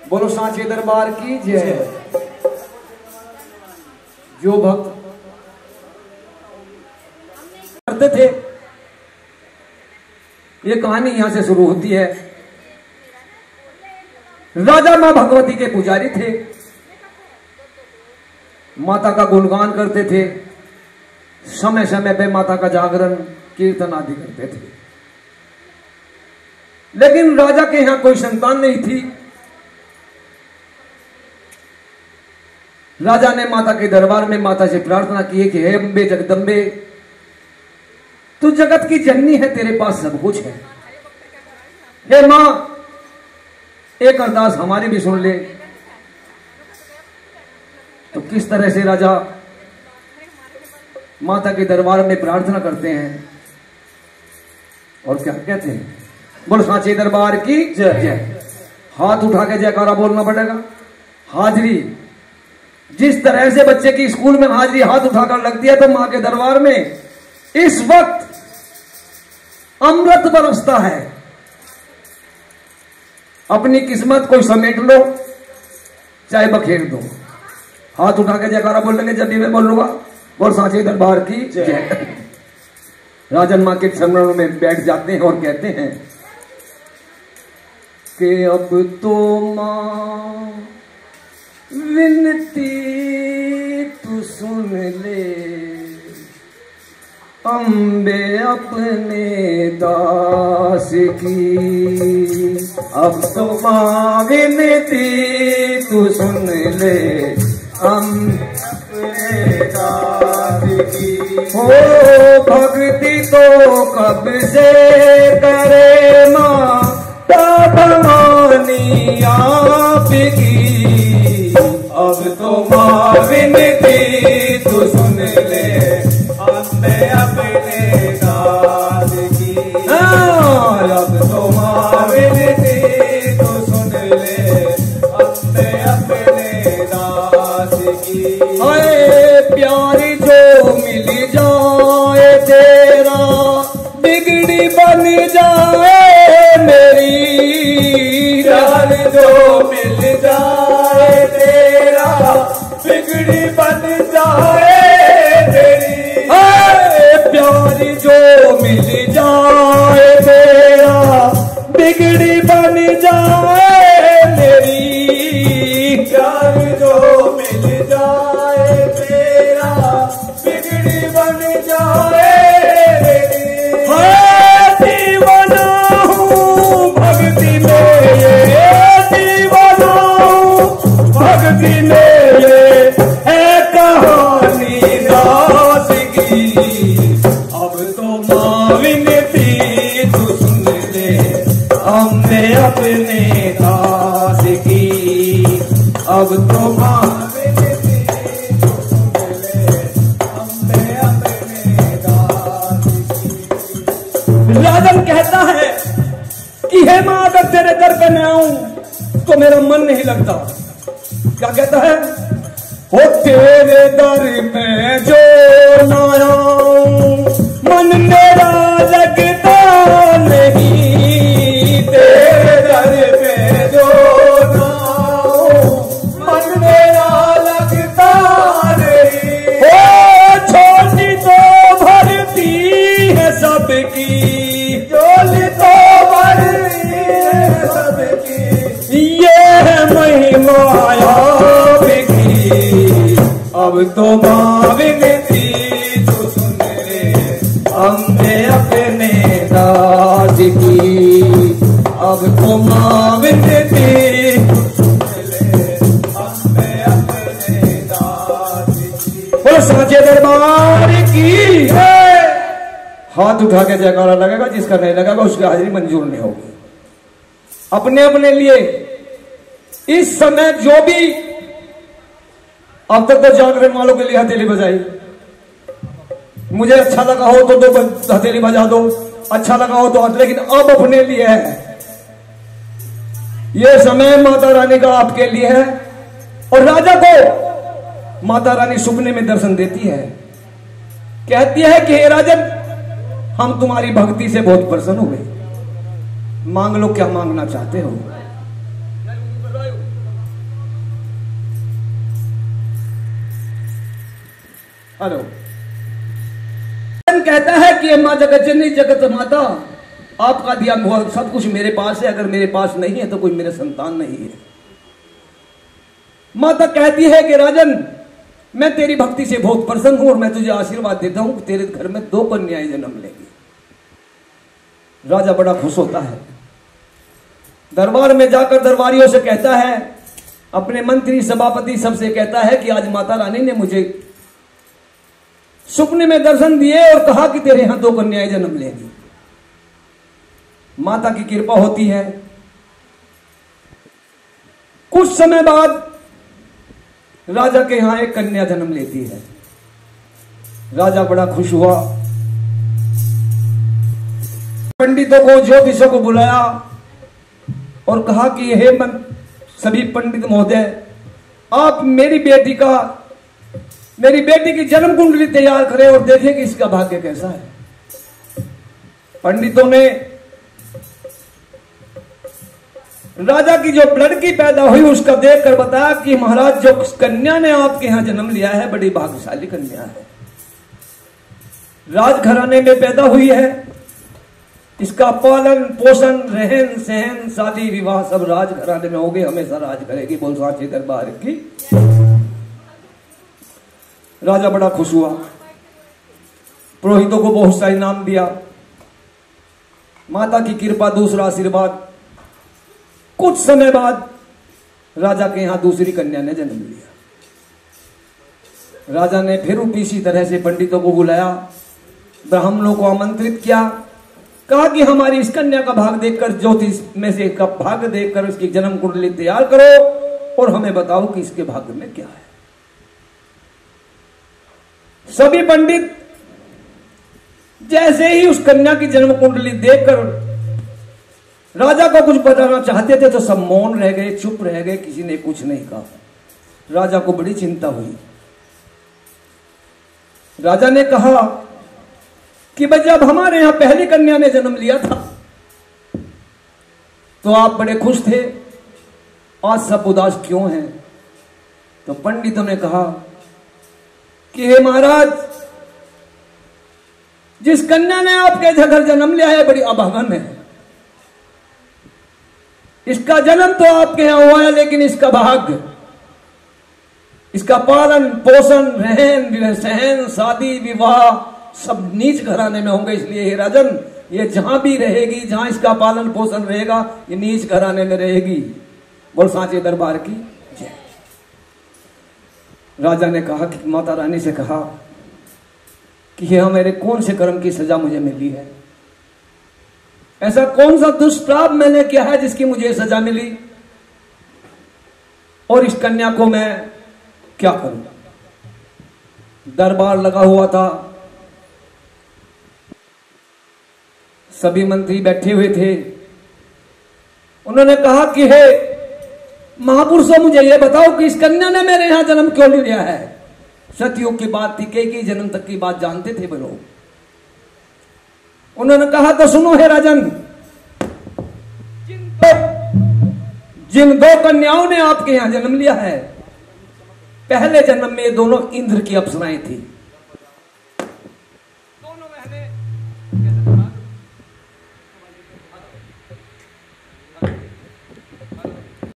बोलो सांचे दरबार की जय। जो भक्त करते थे, ये कहानी यहां से शुरू होती है। राजा मां भगवती के पुजारी थे, माता का गुणगान करते थे, समय समय पे माता का जागरण कीर्तन आदि करते थे। लेकिन राजा के यहां कोई संतान नहीं थी। राजा ने माता के दरबार में माता से प्रार्थना की है कि हे अम्बे जगदम्बे, तू जगत की जननी है, तेरे पास सब कुछ है। हे मां, एक अरदास हमारी भी सुन ले। तो किस तरह से राजा माता के दरबार में प्रार्थना करते हैं और क्या कहते हैं? बोल सांचे दरबार की जय जय। हाथ उठा के जयकारा बोलना पड़ेगा। हाजरी जिस तरह से बच्चे की स्कूल में हाजरी हाथ उठाकर लगती है, तो मां के दरबार में इस वक्त अमृत बरसता है। अपनी किस्मत को समेट लो, चाहे बखेर दो। हाथ उठा के जयकारा बोलेंगे जब भी मैं बोलूंगा। और सांचे दरबार की जय। राजन मां के चरणों में बैठ जाते हैं और कहते हैं कि अब तो मां विनती तू सुन ले, अम्बे अपने दास की। अब तो मां विनती तू सुन ले, अपने दास की। हो भक्ति तो कब से करे मां भवानी आपकी। अब तो मां विनती तू सुन ले, अम्बे अपने दास की। अब तो मां विनती तू सुन ले, अम्बे अपने दास की। हाय प्यारी जो मिल जाए तेरा, बिगड़ी बन जाए मेरी। प्यार जो मिल जाए तेरा, बिगड़ी बन जाए तेरी। प्यार जो मिल जाए तेरा, बिगड़ी बन जाए मेरी। प्यार जो मिल जाए तेरा, बिगड़ी बन जाए मेरी। दीवाना हूँ भक्ति में, दीवाना हूँ भक्ति में, है कहानी दास की। अब तो मां विनती तू सुन ले, हमने अपने दास की। अब तो मां विनती तू सुन ले, हमने अपने दास की। राजन कहता है कि हे मां, अगर तेरे दर पे मैं आऊं तो मेरा मन नहीं लगता। क्या कहता है? हो तेरे दर पे जो ना आऊं, मन मेरा लगता नहीं। तेरे दर पे जो ना आऊं, मन मेरा लगता नहीं। हो छोटी तो भरती है सबकी, झोली तो भरती है सबकी, ये है महिमा आपकी। अब तो मां विनती तू सुन ले, हमने अपने दास की। अब तो मां विनती तू सुन ले, हमने अपने दास की। वो सांचे दरबार की है। हाथ उठा के जयकारा लगेगा, जिसका नहीं लगेगा उसकी हाजिरी मंजूर नहीं होगी। अपने अपने लिए इस समय जो भी, अब तक तो जागरण वालों के लिए हथेली बजाई। मुझे अच्छा लगा हो तो दो हथेली बजा दो, अच्छा लगा हो तो हाथ। लेकिन अब अपने लिए है, यह समय माता रानी का आपके लिए है। और राजा को माता रानी सपने में दर्शन देती है, कहती है कि हे राजन, हम तुम्हारी भक्ति से बहुत प्रसन्न हुए, मांग लो क्या मांगना चाहते हो। हेलो। कहता है कि माँ जगत जननी जगत माता, आपका दिया सब कुछ मेरे पास है, अगर मेरे पास नहीं है तो कोई मेरे संतान नहीं है। माता कहती है कि राजन, मैं तेरी भक्ति से बहुत प्रसन्न हूं और मैं तुझे आशीर्वाद देता हूं कि तेरे घर में 2 कन्याएं जन्म लेंगी। राजा बड़ा खुश होता है, दरबार में जाकर दरबारियों से कहता है, अपने मंत्री सभापति सबसे कहता है कि आज माता रानी ने मुझे सपने में दर्शन दिए और कहा कि तेरे यहां 2 कन्याएं जन्म लेंगी। माता की कृपा होती है। कुछ समय बाद राजा के यहां एक कन्या जन्म लेती है। राजा बड़ा खुश हुआ, पंडितों को ज्योतिषों को बुलाया और कहा कि हे सभी पंडित महोदय, आप मेरी बेटी की जन्म कुंडली तैयार करें और देखें कि इसका भाग्य कैसा है। पंडितों ने राजा की जो लड़की पैदा हुई उसका देखकर बताया कि महाराज, जो कन्या ने आपके यहां जन्म लिया है बड़ी भाग्यशाली कन्या है, राजघराने में पैदा हुई है, इसका पालन पोषण रहन सहन शादी विवाह सब राजघराने में होंगे, हमेशा राज करेगी। बोल सांचे दरबार की। राजा बड़ा खुश हुआ, पुरोहितों को बहुत सा इनाम दिया, माता की कृपा, दूसरा आशीर्वाद। कुछ समय बाद राजा के यहां दूसरी कन्या ने जन्म लिया। राजा ने फिर इसी तरह से पंडितों को बुलाया, ब्राह्मणों को आमंत्रित किया, कहा कि हमारी इस कन्या का भाग देखकर, ज्योतिष में से का भाग देखकर इसकी जन्म कुंडली तैयार करो और हमें बताओ कि इसके भाग्य में क्या है। सभी पंडित जैसे ही उस कन्या की जन्म कुंडली देखकर राजा को कुछ बताना चाहते थे तो सब मौन रह गए, चुप रह गए, किसी ने कुछ नहीं कहा। राजा को बड़ी चिंता हुई। राजा ने कहा कि भाई, जब हमारे यहां पहली कन्या ने जन्म लिया था तो आप बड़े खुश थे, आज सब उदास क्यों हैं? तो पंडितों ने कहा कि हे महाराज, जिस कन्या ने आपके घर जन्म लिया है बड़ी अभागन है। इसका जन्म तो आपके यहां हुआ है, लेकिन इसका भाग्य, इसका पालन पोषण रहन सहन शादी विवाह सब नीच घराने में होंगे। इसलिए हे राजन, ये जहां भी रहेगी, जहां इसका पालन पोषण रहेगा, ये नीच घराने में रहेगी। बोल सांचे दरबार की जय। राजा ने कहा कि माता रानी से कहा कि यह मेरे कौन से कर्म की सजा मुझे मिली है, ऐसा कौन सा दुष्प्राप मैंने किया है जिसकी मुझे सजा मिली, और इस कन्या को मैं क्या करूं। दरबार लगा हुआ था, सभी मंत्री बैठे हुए थे। उन्होंने कहा कि हे महापुरुषों, मुझे यह बताओ कि इस कन्या ने मेरे यहां जन्म क्यों लिया है। सतयुग की बात थी, कई जन्म तक की बात जानते थे वो लोग। उन्होंने कहा तो सुनो हे राजन, जिन 2 कन्याओं ने आपके यहां जन्म लिया है, पहले जन्म में ये दोनों इंद्र की अप्सराएं थी। दोनों बहनें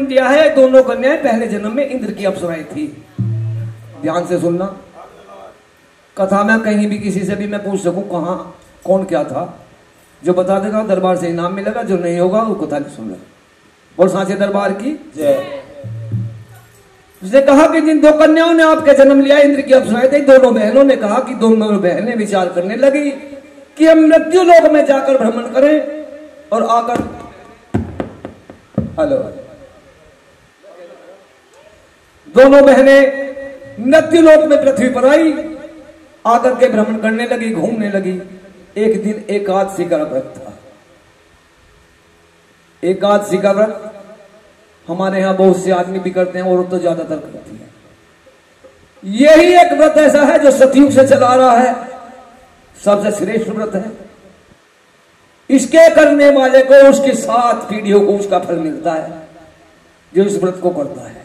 दिया है, दोनों कन्याएं पहले जन्म में इंद्र की अप्सराएं थी। ध्यान से सुनना, कथा में कहीं भी किसी से भी मैं पूछ सकूं कहां कौन क्या था, जो बता देगा दरबार से इनाम मिलेगा, जो नहीं होगा वो कथा नहीं सुन ले। बोल सांचे दरबार की जय। उसने कहा कि जिन 2 कन्याओं ने आपके जन्म लिया, इंद्र की अप्सराएं थी। दोनों बहनों ने कहा कि दोनों बहनें विचार करने लगी कि हम मृत्यु लोक में जाकर भ्रमण करें और आकर हेलो दोनों बहनें मृत्यु लोक में पृथ्वी पर आई, आकर के भ्रमण करने लगी, घूमने लगी। एक दिन एकादशी का व्रत था। एकादशी का व्रत हमारे यहां बहुत से आदमी भी करते हैं, औरत तो ज्यादातर करती है। यही एक व्रत ऐसा है जो सतयुग से चला रहा है, सबसे श्रेष्ठ व्रत है। इसके करने वाले को उसकी 7 पीढ़ियों को उसका फल मिलता है, जो इस व्रत को करता है।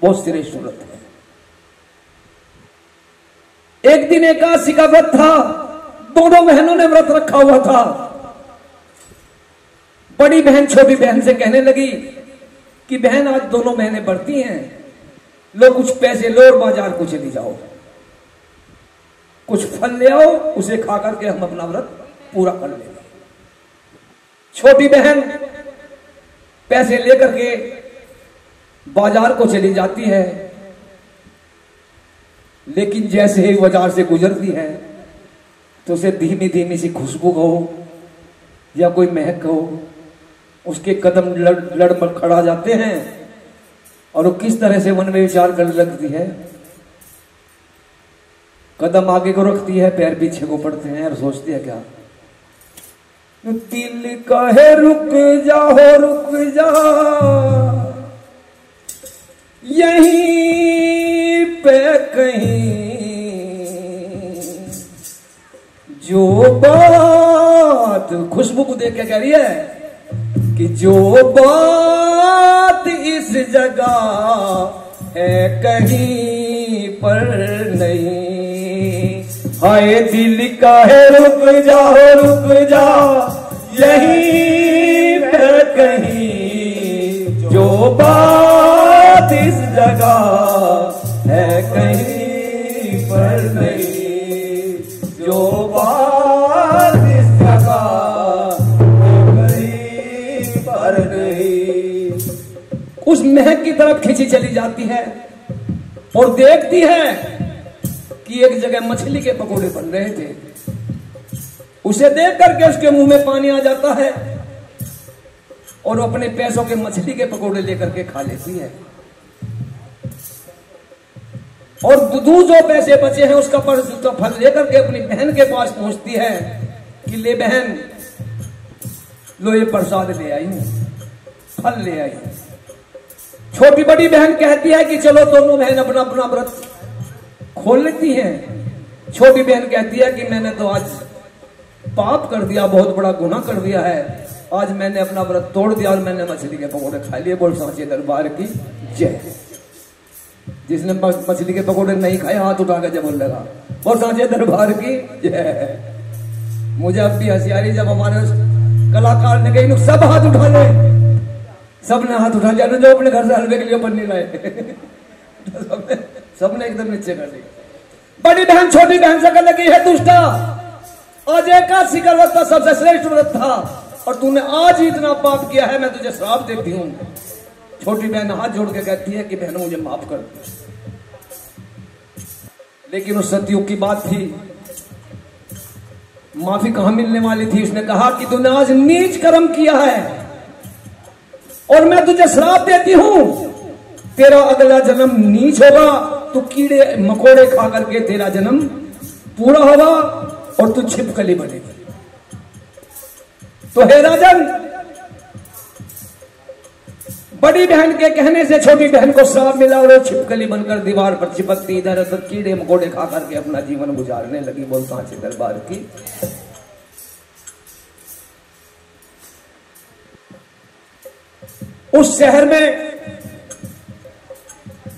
बहुत श्रेष्ठ व्रत है। एक दिन एकादशी का व्रत था, दोनों बहनों ने व्रत रखा हुआ था। बड़ी बहन छोटी बहन से कहने लगी कि बहन आज दोनों बहनें बढ़ती हैं, लो कुछ पैसे लो और बाजार को चली जाओ, कुछ फल ले आओ, उसे खा करके हम अपना व्रत पूरा कर लेंगे। छोटी बहन पैसे लेकर के बाजार को चली जाती है, लेकिन जैसे ही बाजार से गुजरती है तो उसे धीमी धीमी सी खुशबू हो या कोई महक हो, उसके कदम लड़ पर खड़ा जाते हैं और वो किस तरह से मन में विचार करने लगती है। कदम आगे को रखती है, पैर पीछे को पड़ते हैं और सोचती है क्या, दिल कहे रुक जा यहीं पे कहीं, जो बात, खुशबू को देख के कह रही है कि जो बात इस जगह है कहीं पर नहीं, हाय दिल काहे रुक जा यहीं पे कहीं, जो बात इस जगह है कहीं पर नहीं, जो बात इस जगह है कहीं पर नहीं। उस महक की तरफ खींची चली जाती है और देखती है कि एक जगह मछली के पकोड़े बन रहे थे। उसे देख करके उसके मुंह में पानी आ जाता है और अपने पैसों के मछली के पकोड़े लेकर के खा लेती है। और दो जो पैसे बचे हैं उसका फल लेकर के अपनी बहन के पास पहुंचती है कि ले बहन, लो ये प्रसाद ले आई हूं, फल ले आई। छोटी बड़ी बहन कहती है कि चलो दोनों बहन अपना अपना व्रत खोल लेती हैं। छोटी बहन कहती है कि मैंने तो आज पाप कर दिया, बहुत बड़ा गुनाह कर दिया है, आज मैंने अपना व्रत तोड़ दिया और मैंने मछली के पकौड़े खा लिए। बोल सांचे दरबार की जय। जिसने मछली के पकौड़े नहीं खाए हाथ उठा के जब लगा, और सांचे दरबार की जय। मुझे अब भी हंसी आ रही जब हमारे कलाकार ने कही सब हाथ उठा ले, सबने हाथ उठा लिया, जो अपने घर से हलवे के लिए पन्नी लाए सबने एकदम नीचे कर दी। बड़ी बहन छोटी बहन से कहने लगी है दुष्टा, आज एकादशी का व्रत था, सबसे श्रेष्ठ व्रत था और तूने आज ही इतना पाप किया है, मैं तुझे श्राप देती हूं। छोटी बहन हाथ जोड़ के कहती है कि बहनों मुझे माफ कर। लेकिन उस सतयुग की बात थी, माफी कहां मिलने वाली थी। उसने कहा कि तूने आज नीच कर्म किया है और मैं तुझे श्राप देती हूं, तेरा अगला जन्म नीच होगा, तू कीड़े मकोड़े खा करके तेरा जन्म पूरा होगा और तू छिपकली बनेगी। तो हे राजन, बड़ी बहन के कहने से छोटी बहन को श्राप मिला और वो छिपकली बनकर दीवार पर चिपकती इधर उधर कीड़े मकोड़े खा करके अपना जीवन गुजारने लगी। बोल सांचे दरबार की। उस शहर में,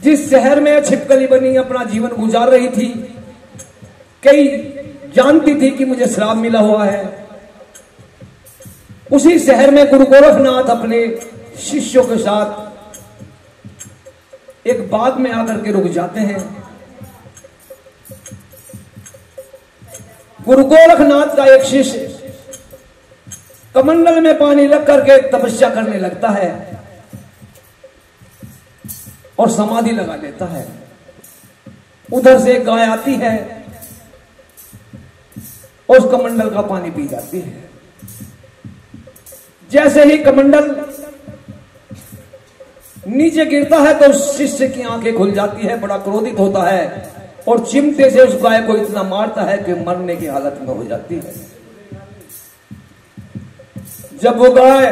जिस शहर में छिपकली बनी अपना जीवन गुजार रही थी, कई जानती थी कि मुझे श्राप मिला हुआ है। उसी शहर में गुरु गोरखनाथ अपने शिष्यों के साथ एक बाग में आकर के रुक जाते हैं। गुरु गोरखनाथ का एक शिष्य कमंडल में पानी लग करके तपस्या करने लगता है और समाधि लगा लेता है। उधर से एक गाय आती है और उस कमंडल का पानी पी जाती है। जैसे ही कमंडल नीचे गिरता है तो उस शिष्य की आंखें खुल जाती है, बड़ा क्रोधित होता है और चिमटे से उस गाय को इतना मारता है कि मरने की हालत में हो जाती है। जब वो गाय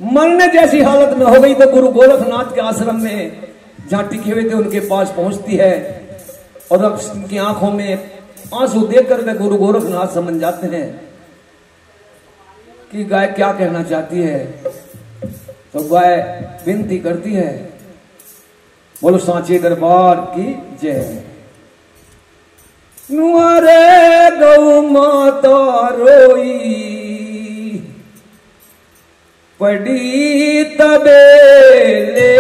मरने जैसी हालत में हो गई तो गुरु गोरखनाथ के आश्रम में जहां टिके हुए थे उनके पास पहुंचती है और अब उनकी आंखों में आंसू देख करके गुरु गोरखनाथ समझ जाते हैं कि गाय क्या कहना चाहती है। तो गाय विनती करती है, बोलो सांचे दरबार की जय। नुआरे गौ माता रोई पड़ी तबेले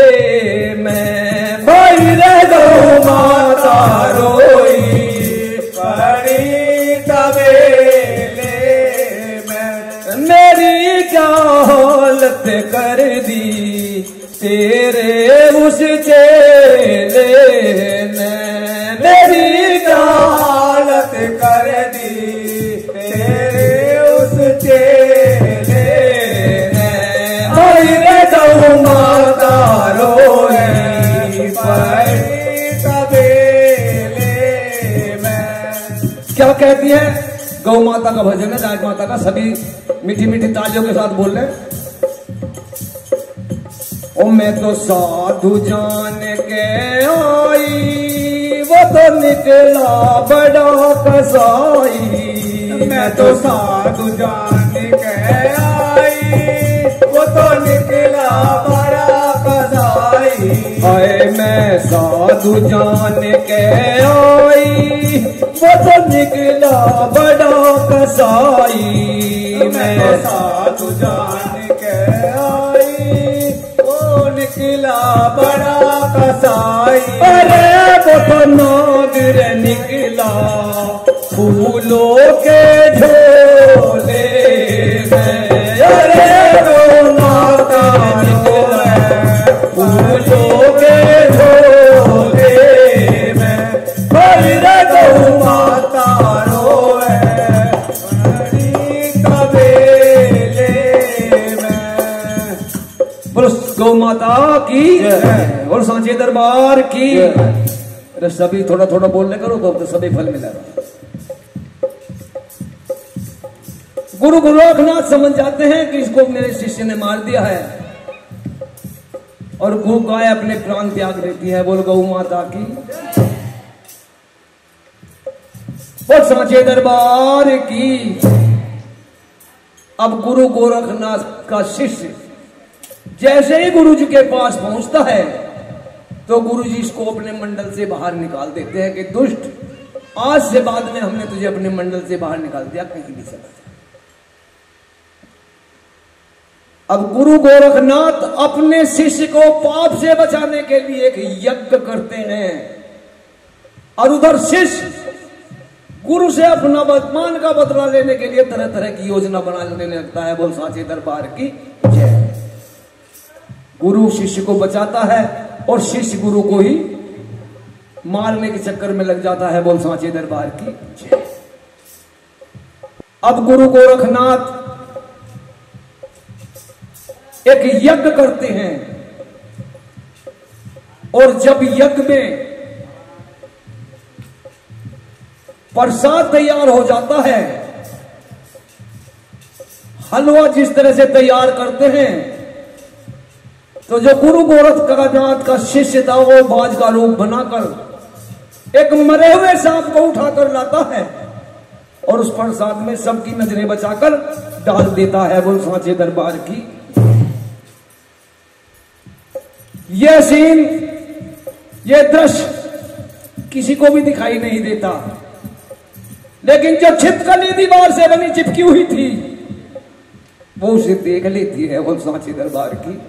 में, भाई रे गौ माता रोई पड़ी तबेले में, मेरी क्या हालत कर दी तेरे उस चेले ने, मेरी क्या हालत कर दी तेरे उस चेले ने, भाई रे गौ माता रोई पड़ी तबेले में। क्या कहती है? गौ माता का भजन है, राज माता का। सभी मीठी मीठी तालियों के साथ बोल रहे। ओ मैं तो साधु जान के आई, वो तो निकला बड़ा कसाई, मैं तो साधु जान के आई, वो तो निकला बड़ा कसाई, हाय मैं साधु जान के आई, वो तो निकला बड़ा कसाई, मैं साधु जान के आई, वो निकला बड़ा कसाई, अरे वो तो नागर निकला फूलों के झोले में, अरे वो नागर निकला फूलों के झोले में, भाई रे गौ माता रोए पड़ी तबेले में। बोलो गौ माता की और सांचे दरबार की। अरे सभी थोड़ा थोड़ा बोलने करो तो सभी फल मिलेगा। गुरु गोरखनाथ समझ जाते हैं कि इसको मेरे शिष्य ने मार दिया है, और गो गाय अपने प्राण त्याग देती है। बोल गौ माता की और सांचे दरबार की। अब गुरु गोरखनाथ का शिष्य जैसे ही गुरु जी के पास पहुंचता है तो गुरु जी इसको अपने मंडल से बाहर निकाल देते हैं कि दुष्ट, आज से बाद में हमने तुझे अपने मंडल से बाहर निकाल दिया, कहीं भी चला जा। अब गुरु गोरखनाथ अपने शिष्य को पाप से बचाने के लिए एक यज्ञ करते हैं, और उधर शिष्य गुरु से अपना वर्तमान का बदला लेने के लिए तरह तरह की योजना बनाने लगता है। बोल सांचे दरबार की जय। गुरु शिष्य को बचाता है और शिष्य गुरु को ही मारने के चक्कर में लग जाता है। बोल सांचे दरबार की जय। अब गुरु गोरखनाथ एक यज्ञ करते हैं, और जब यज्ञ में प्रसाद तैयार हो जाता है, हलवा जिस तरह से तैयार करते हैं, तो जो गुरु गोरखनाथ का शिष्य था वो बाज का रूप बनाकर एक मरे हुए सांप को उठाकर लाता है और उस प्रसाद में सबकी नजरें बचाकर डाल देता है। बोल सांचे दरबार की। यह सीन, यह दृश्य किसी को भी दिखाई नहीं देता, लेकिन जो छिपकली दीवार से बनी चिपकी हुई थी वो उसे देख लेती है। बोल सांचे दरबार की।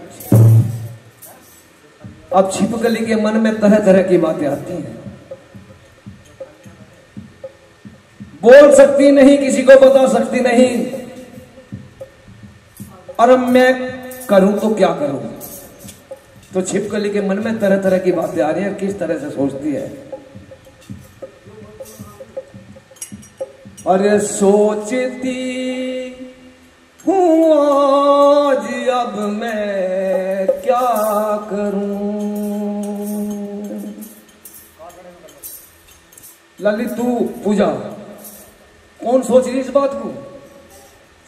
अब छिपकली के मन में तरह तरह की बातें आती हैं, बोल सकती नहीं, किसी को बता सकती नहीं, और अब मैं करूं तो क्या करूं। तो छिपकली के मन में तरह तरह की बातें आ रही हैं, किस तरह से सोचती है। अरे सोचती हूं आज अब मैं क्या करूं। ललित तू पूजा, कौन सोच रही इस बात को?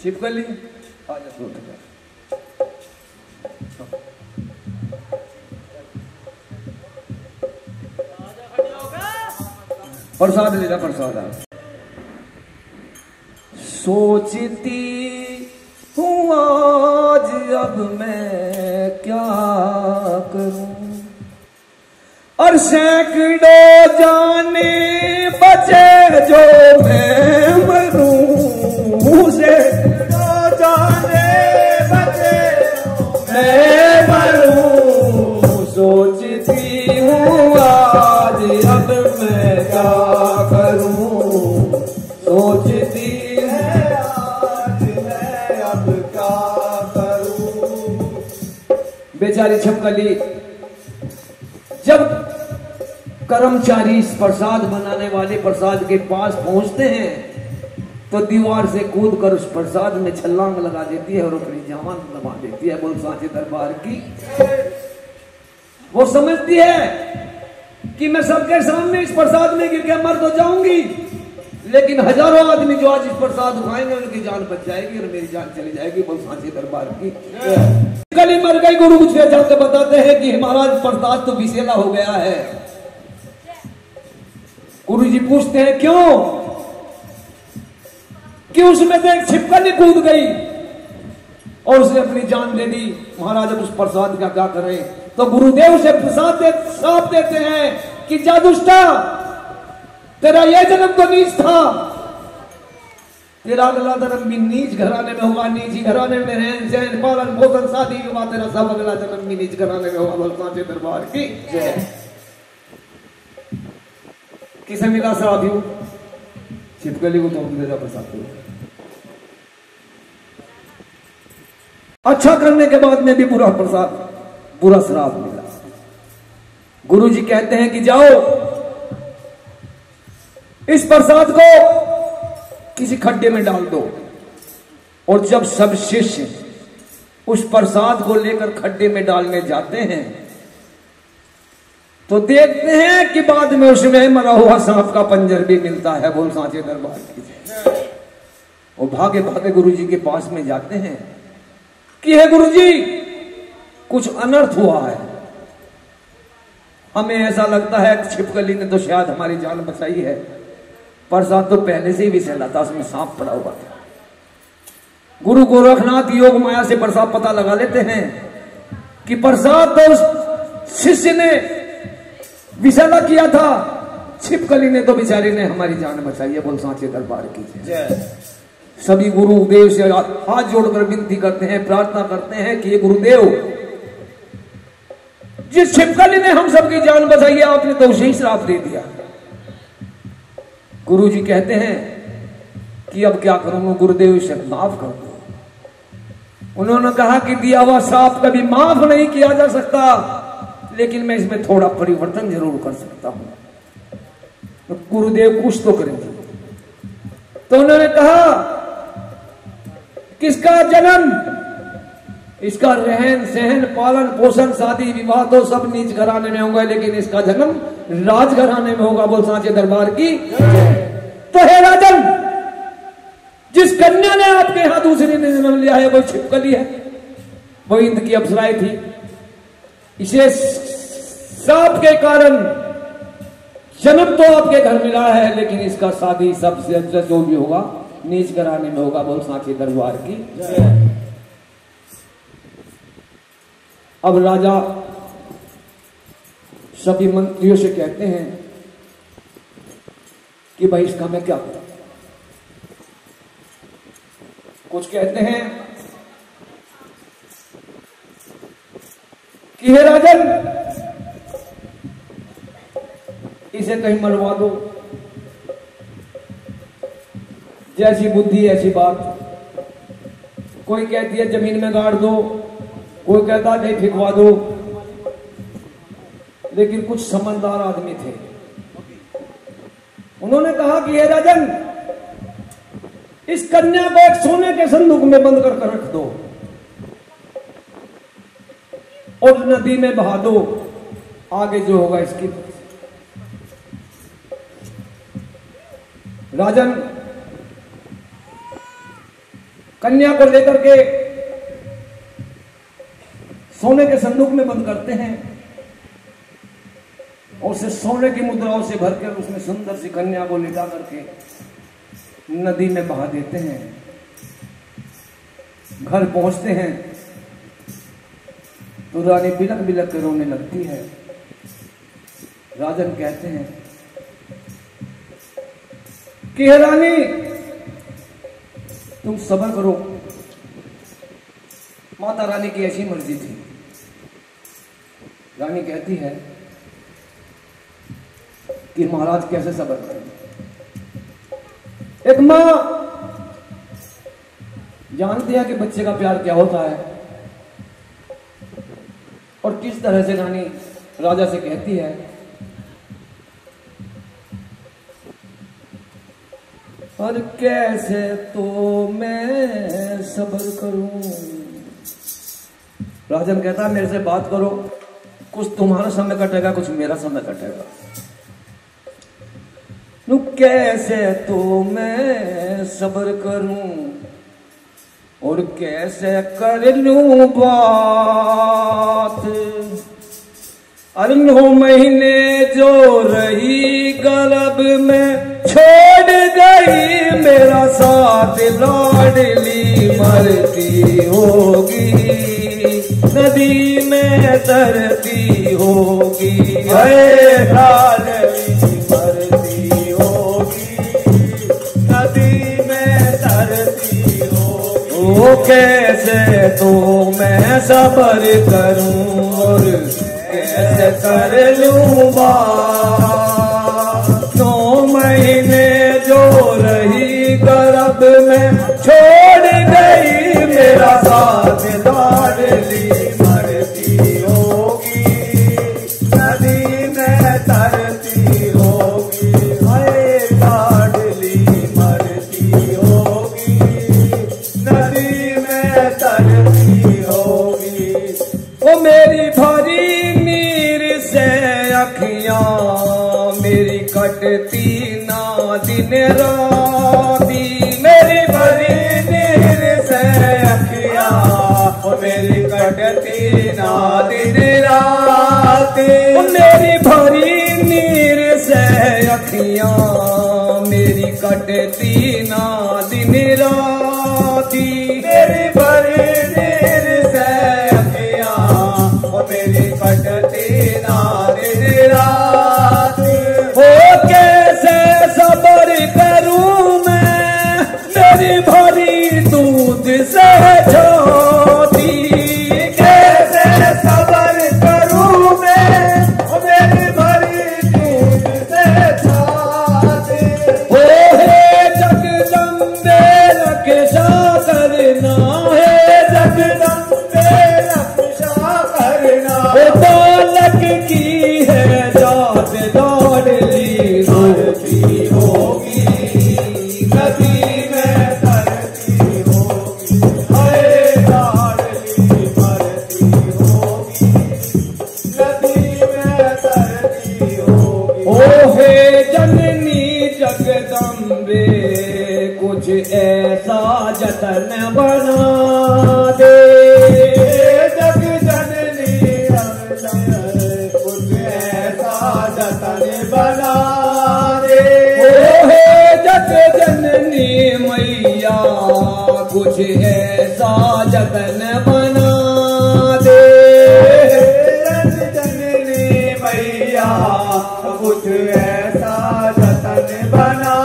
छिपकली आजा सोच कर। प्रसाद लेना, प्रसाद। सोचती हूँ आज अब मैं क्या करूं, और सैकड़ों जाने बचे जो मैं मरूं, सैकड़ों जाने बचे मैं मरूं। सोचती हूँ आज अब मैं क्या करूं, सोचती है आज मैं अब क्या करूं। बेचारी छिपकली जब कर्मचारी इस प्रसाद बनाने वाले प्रसाद के पास पहुंचते हैं तो दीवार से कूद कर उस प्रसाद में छलांग लगा देती है और अपनी जान दबा देती है। बोल सांचे दरबार की। वो समझती है कि मैं सबके सामने इस प्रसाद में गिर के मर तो जाऊंगी, लेकिन हजारों आदमी जो आज इस प्रसाद उठाएंगे उनकी जान बच जाएगी और मेरी जान चली जाएगी। बोल सांचे दरबार की। कली मर गई। गुरु मुझे जाकर बताते हैं कि महाराज प्रसाद तो विषैला हो गया है। गुरु जी पूछते हैं क्यों? कि उसमें से एक छिपकली कूद गई और उसने अपनी जान दे दी। महाराज अब उस प्रसाद का क्या करें? तो गुरुदेव से प्रसाद साफ देते हैं कि जादुष्टा, तेरा यह जन्म तो नीच था, तेरा अगला जन्म भी नीच घराने में होगा। नीच ही घराने में रहन सहन पालन पोषण शादी विवाह, तेरा सब अगला जन्म भी नीच घराने में होगा। बोल सांचे दरबार की जय। किसे मिला श्राप? छिपकली को तोड़ दे प्रसाद को। अच्छा करने के बाद में भी बुरा प्रसाद, बुरा श्राप मिला। गुरु जी कहते हैं कि जाओ इस प्रसाद को किसी खड्डे में डाल दो। और जब सब शिष्य उस प्रसाद को लेकर खड्डे में डालने जाते हैं तो देखते हैं कि बाद में उसमें मरा हुआ सांप का पंजर भी मिलता है। बोल सांचे दरबार की। वो भागे भागे गुरु जी के पास में जाते हैं कि हे गुरु जी, कुछ अनर्थ हुआ है। हमें ऐसा लगता है छिपकली ने तो शायद हमारी जान बचाई है। प्रसाद तो पहले से ही विषैला था, उसमें सांप पड़ा हुआ था। गुरु गोरखनाथ योग माया से प्रसाद पता लगा लेते हैं कि प्रसाद तो उस शिष्य ने विषैला किया था, छिपकली ने तो बेचारी ने हमारी जान बचाई है। बोल सांचे दरबार की जय। सभी गुरुदेव से हाथ जोड़कर विनती करते हैं, प्रार्थना करते हैं कि ये गुरुदेव, जिस छिपकली ने हम सबकी जान बचाई है आपने तो उसे ही श्राप दे दिया। गुरु जी कहते हैं कि अब क्या करूं? गुरुदेव इसे माफ कर दो। उन्होंने कहा कि दिया हुआ श्राप कभी माफ नहीं किया जा सकता, लेकिन मैं इसमें थोड़ा परिवर्तन जरूर कर सकता हूं। तो गुरुदेव कुछ तो करेंगे। तो उन्होंने कहा किसका जन्म, इसका रहन सहन पालन पोषण शादी विवाह तो सब नीच घराने में होगा, लेकिन इसका जन्म राज घराने में होगा। बोल सांचे दरबार की। तो हे राजन, जिस कन्या ने आपके यहां दूसरी ने जन्म लिया है वो छिपकली है, वो इंद्र की अप्सराएं थी। इसे श्राप के कारण जन्म तो आपके घर मिला है, लेकिन इसका शादी सबसे अच्छा जो भी होगा नीच घराने में होगा। बोल सांचे दरबार की। अब राजा सभी मंत्रियों से कहते हैं कि भाई इसका मैं क्या करूं? कुछ कहते हैं कि हे राजन, इसे कहीं मरवा दो, जैसी बुद्धि ऐसी बात। कोई कहती है जमीन में गाड़ दो, कोई कहता कहीं फिकवा दो। लेकिन कुछ समझदार आदमी थे, उन्होंने कहा कि हे राजन, इस कन्या को एक सोने के संदूक में बंद कर रख दो और नदी में बहा दो, आगे जो होगा इसकी। राजन कन्या को लेकर के सोने के संदूक में बंद करते हैं और उसे सोने की मुद्राओं से भरकर उसमें सुंदर सी कन्या को लिटा करके नदी में बहा देते हैं। घर पहुंचते हैं तो रानी बिलक बिलक कर रोने लगती है। राजन कहते हैं कि हे रानी तुम सब्र करो। माता रानी की ऐसी मर्जी थी। रानी कहती है कि महाराज कैसे सब्र करें। एक मां जानती है कि बच्चे का प्यार क्या होता है और किस तरह से रानी राजा से कहती है, और कैसे तो मैं सब्र करूं। राजन कहता है मेरे से बात करो, कुछ तुम्हारा समय कटेगा कुछ मेरा समय कटेगा। कैसे तो मैं सब्र करूं और कैसे कर लूं बात। अरे 9 महीने जो रही गर्भ में छोड़ गई मेरा साथ लाडली मरती होगी, नदी में तरती होगी। लाडली मरती होगी, नदी में तरती होगी। वो कैसे तो मैं सब्र करूं और कैसे कर लूं बात। 9 महीने जो रही गर्भ में छोड़ गई मेरा साथ लाडली मरती होगी, नदी में तरती होगी। हाय लाडली मरती होगी, नदी में तरती होगी। ओ मेरी भरी नीर से अखियां मेरी कटती ना दिन राती। मेरी भरी नीर से अखियां मेरी कटती ना दिन राती। मेरी भरी नीर से अखियां मेरी कटती ना दिन राती। मेरी भरी नीर से अखियां मेरी कटती ना दिन राती। हो कैसे सब्र करूं मैं मेरी भरी दूध से छोटी। कैसे सब्र करूं मैं मेरी भरी दूध से छोटी। हो हे जगदम्बे रक्षा करना, हे जगदम्बे रक्षा करना। बालक की है जात लाडली मरती होगी, नदी में तरती होगी। हाय लाडली मरती होगी, नदी में तरती होगी। ओ हे जननी जगदम्बे कुछ ऐसा जतन बना दे। जग जननी कुछ ऐसा जतन बना दे। ओ हे जग जननी मैया कुछ ऐसा जतन बना दे। जग जननी मैया कुछ ऐसा जतन बना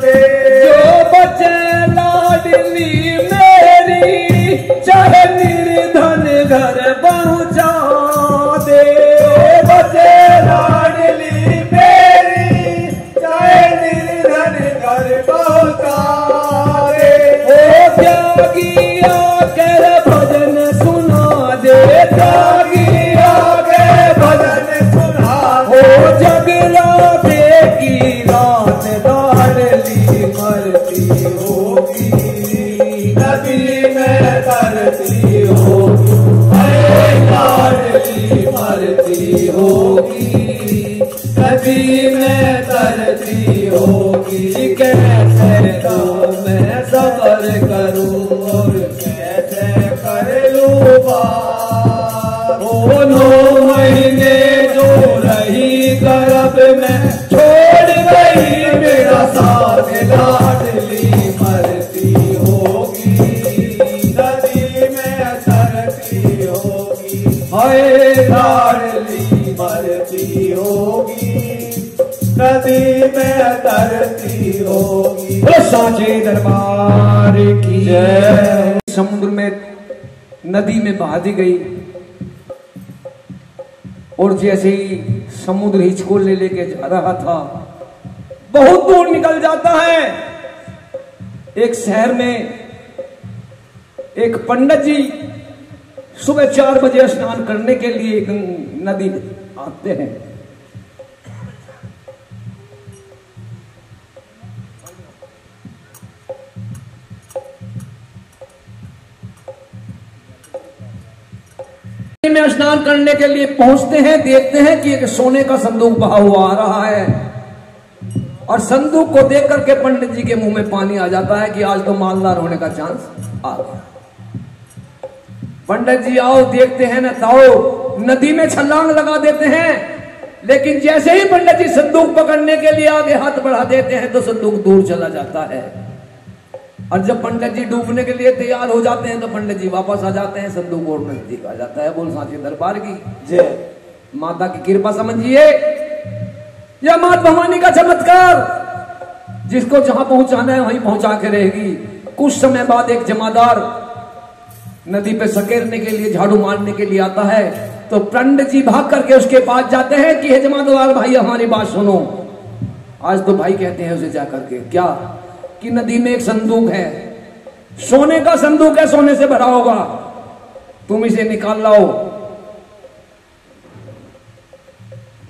दे। जो बचे लाडली मेरी चाहे निर्धन घर पहुंचा दे। बचे लाडली मेरी चाहे निर्धन घर पहुंचा दे। ओ त्यागी आकर भजन सुना दे, त्यागी आकर भजन सुना दे। ओ जगराते की रात लाडली मरती होगी, नदी में तरती होगी। हाय लाडली मरती होगी, नदी में तरती होगी। कैसे तो मैं सब्र करूं और कैसे कर लूं बात। ओ 9 महीने जो रही गर्भ में छोड़ गई मेरा साथ लाडली मरती होगी, नदी में तरती होगी। हाय लाडली मरती होगी। नदी में तरती होगी। साचे दरबार की जय। समुद्र में नदी में बहा दी गई और जैसे ही समुद्र हिचको लेके जा रहा था, बहुत दूर निकल जाता है। एक शहर में एक पंडित जी सुबह 4 बजे स्नान करने के लिए एक नदी में आते हैं। में स्नान करने के लिए पहुंचते हैं, देखते हैं कि एक सोने का संदूक बहा हुआ आ रहा है और संदूक को देख करके पंडित जी के मुंह में पानी आ जाता है कि आज तो मालदार होने का चांस आ गया। पंडित जी आओ देखते हैं ना, ताओ नदी में छलांग लगा देते हैं, लेकिन जैसे ही पंडित जी संदूक पकड़ने के लिए आगे हाथ बढ़ा देते हैं तो संदूक दूर चला जाता है। और जब पंडित जी डूबने के लिए तैयार हो जाते हैं तो पंडित जी वापस आ जाते हैं, संदूक और नजदीक आ जाता है। बोल साचे दरबार की जय। माता की कृपा समझिए, यह माता भवानी का चमत्कार, जिसको जहां पहुंचाना है वहीं पहुंचा के रहेगी। कुछ समय बाद एक जमादार नदी पे सकेरने के लिए, झाड़ू मारने के लिए आता है, तो पंडित जी भाग करके उसके पास जाते हैं कि हे जमादार भाई हमारी बात सुनो। आज तो भाई कहते हैं उसे जाकर के क्या कि नदी में एक संदूक है, सोने का संदूक है, सोने से भरा होगा, तुम इसे निकाल लाओ।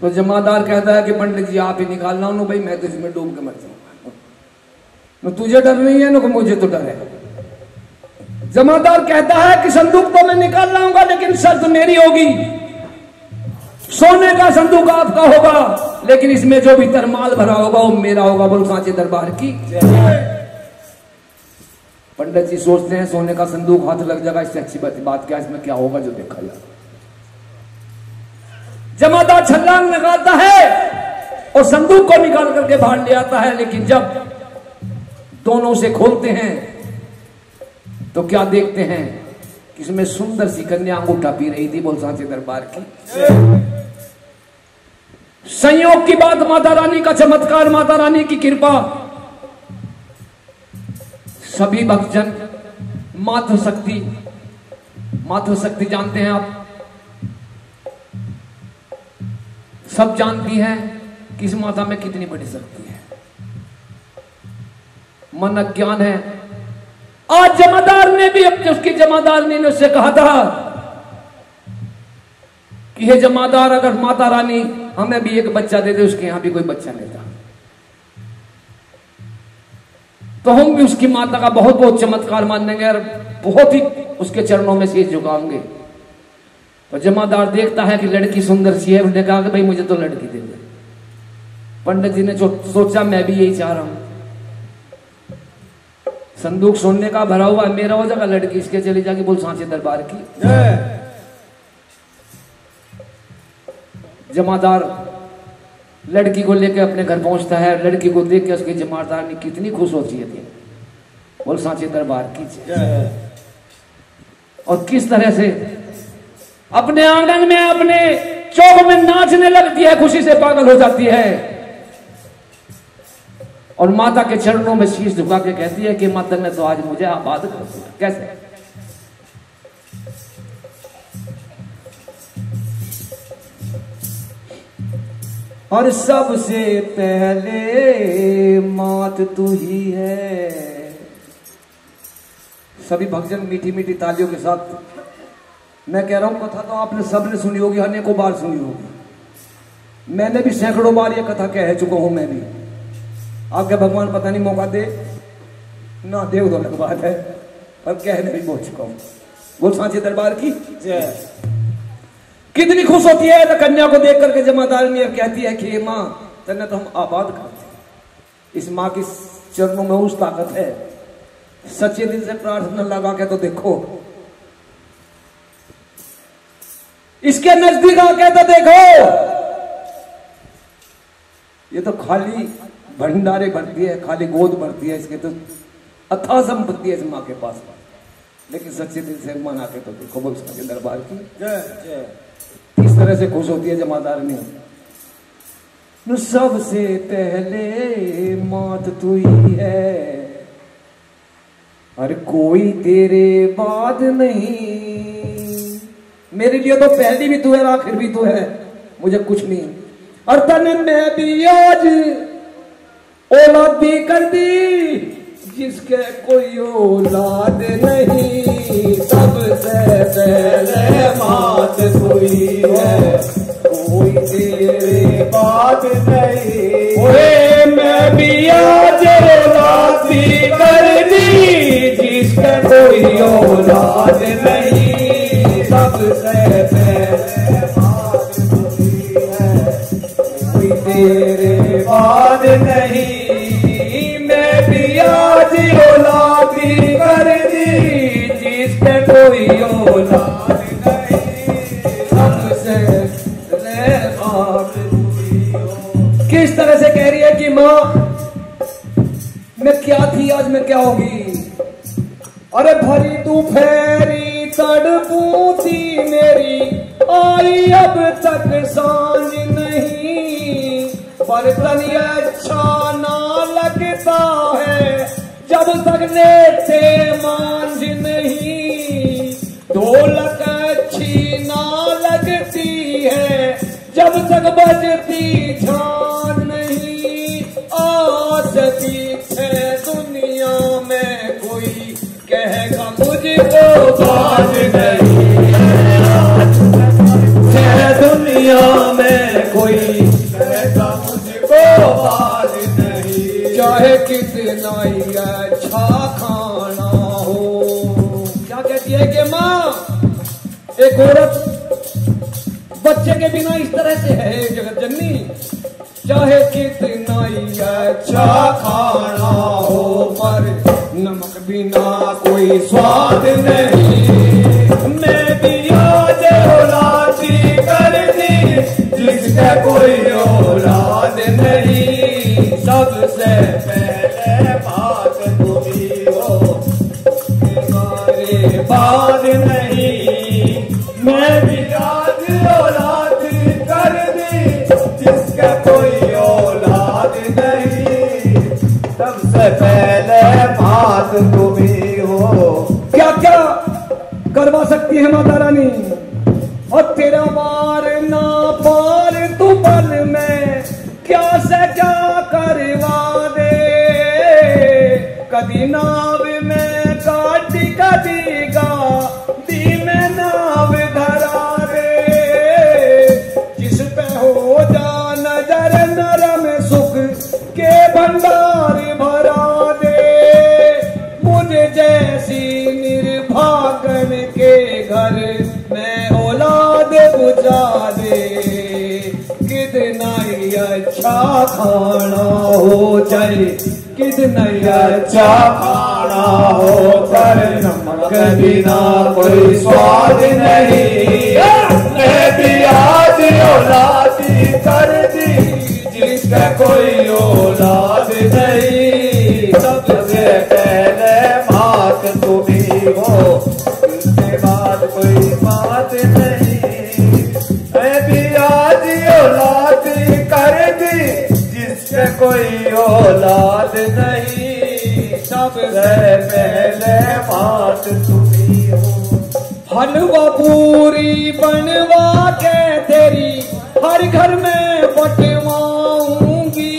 तो जमादार कहता है कि पंडित जी आप ही निकाल लाओ ना भाई, मैं तो इसमें डूब के मर जाऊंगा। तुझे डर नहीं है ना, मुझे तो डर है। जमादार कहता है कि संदूक तो मैं निकाल लाऊंगा, लेकिन शर्त मेरी होगी, सोने का संदूक आपका होगा, लेकिन इसमें जो भीतर माल भरा होगा वो मेरा होगा। बोल साचे दरबार की पंडित जी सोचते हैं सोने का संदूक हाथ लग जाएगा, इससे अच्छी बात क्या, इसमें क्या होगा जो देखा जाए। जमादार छलांग लगाता है और संदूक को निकाल करके बाहर ले आता है, लेकिन जब दोनों से खोलते हैं तो क्या देखते हैं कि इसमें सुंदर सी कन्या अंगूठा पी रही थी। बोल साचे दरबार की संयोग की बात, माता रानी का चमत्कार, माता रानी की कृपा। सभी भक्तजन मातृशक्ति जानते हैं आप, सब जानती हैं कि इस माता में कितनी बड़ी शक्ति है। मन अज्ञान है। आज जमादार ने भी, अब उसकी जमादारनी ने उससे कहा था कि हे जमादार, अगर माता रानी हमें भी एक बच्चा दे दे, उसके यहां भी कोई बच्चा नहीं था, तो हम भी उसकी माता का बहुत बहुत चमत्कार मानेंगे और बहुत ही उसके चरणों में शीश झुकाएंगे। तो जमादार देखता है कि लड़की सुंदर सी है, उसने कहा कि भाई मुझे तो लड़की दे दे। पंडित जी ने सोचा मैं भी यही चाह रहा हूं, संदूक सोने का भरा हुआ है, मेरा हो जाएगा, लड़की इसके चली जाएगी। बोल साचे दरबार की जमादार लड़की को लेकर अपने घर पहुंचता है। लड़की को देख के उसकी जमादार ने कितनी खुश होती है। बोल साचे दरबार की और किस तरह से अपने आंगन में, अपने चौक में नाचने लगती है, खुशी से पागल हो जाती है और माता के चरणों में शीश झुका के कहती है कि माता ने तो आज मुझे आबाद कर दिया। कैसे? और सबसे पहले मात तू ही है। सभी भक्तजन मीठी मीठी तालियों के साथ, मैं कह रहा हूं कथा तो आपने सबने सुनी होगी, अनेकों बार सुनी होगी। मैंने भी सैकड़ों बार यह कथा कह चुका हूं। मैं भी, आपके भगवान पता नहीं मौका दे ना दे, तो अलग बात है, पर कहने भी पहुंच चुका हूं। बोल साचे दरबार की जय। कितनी खुश होती है कन्या को देख करके जमादारनी, कहती है कि मां तेने तो हम आबाद करते। इस मां की चरणों में उस ताकत है, सच्चे दिल से प्रार्थना लगा के तो देखो, इसके नजदीक आके तो देखो, ये तो खाली भंडारे भरती है, खाली गोद भरती है, इसके तो अथाह संपत्ति है इस मां के पास। लेकिन सच्चे दिल से मना के तो देखो। बोल साचे दरबार की जय जय। किस तरह से खुश होती है जमादारनी। सबसे पहले मौत तू ही है, और कोई तेरे बाद नहीं। मेरे लिए तो पहली भी तू है, आखिर भी तू है, मुझे कुछ नहीं। और तने मैं भी आज औलाद भी कर दी, जिसके कोई औलाद नहीं। सबसे पहले मौत तू ही है, कोई तेरे बाद नहीं। ओए मैं भी आज औलाद भी कर दी, जिसका कोई औलाद नहीं। सबसे पहले मौत तू ही है, कोई तेरे बाद नहीं। मैं भी आज औलाद भी कर दी, जिसका कोई औलाद नहीं। सबसे किस तरह से कह रही है कि मां मैं क्या थी, आज मैं क्या होगी। अरे भरी दोपहरी तड़पू थी मेरी, आई अब तक सांझ नहीं। बर्तन अच्छा ना लगता है, जब तक लेते मांझ नहीं। ढोलक अच्छी ना लगती है, जब तक बजती झान नहीं। आज पीछे दुनिया में कोई कहेगा मुझको बाज नहीं। दुनिया में कोई कहेगा मुझको बाज नहीं। चाहे कितना ही अच्छा खाना हो। क्या कहती है कि माँ, एक औरत बच्चे के बिना इस तरह से है जगत जननी। चाहे कितना ही अच्छा खाना हो, पर नमक बिना कोई स्वाद नहीं। मैं भी आज औलाद कर दी, जिसका कोई औलाद नहीं। सबसे पहले बात तुम्ही हो, तुम्हारे बाद नहीं। मैं भी आज औलाद कर दी, जिसका कोई औलाद नहीं। सबसे पहले बात तुम्ही हो। क्या क्या करवा सकती है माता रानी, और तेरा मार ना पार तू बल में क्या से क्या करवा दे। कदी नाव में काटी, कदी गाड़ी में नाव धरा दे। जिस पे हो जा नजर नरम सुख के भंडार भरा दे। मुझे जैसी निर्भागन के घर में औलाद बुझा दे। कितना ही अच्छा खाना हो जाए, कितना ही अच्छा खाना हो, पर नमक बिना कोई स्वाद नहीं। मैं भी आज औलाद कर दी, जिसका कोई औलाद नहीं। सबसे पहले बात तुम्ही हो, उसके बाद कोई बात नहीं। मैं भी आज औलाद कर दी, जिसका कोई औलाद नहीं। सबसे पहले बात तुम्ही हो। हलवा पूरी बनवा के तेरी हर घर में बंटवाऊंगी।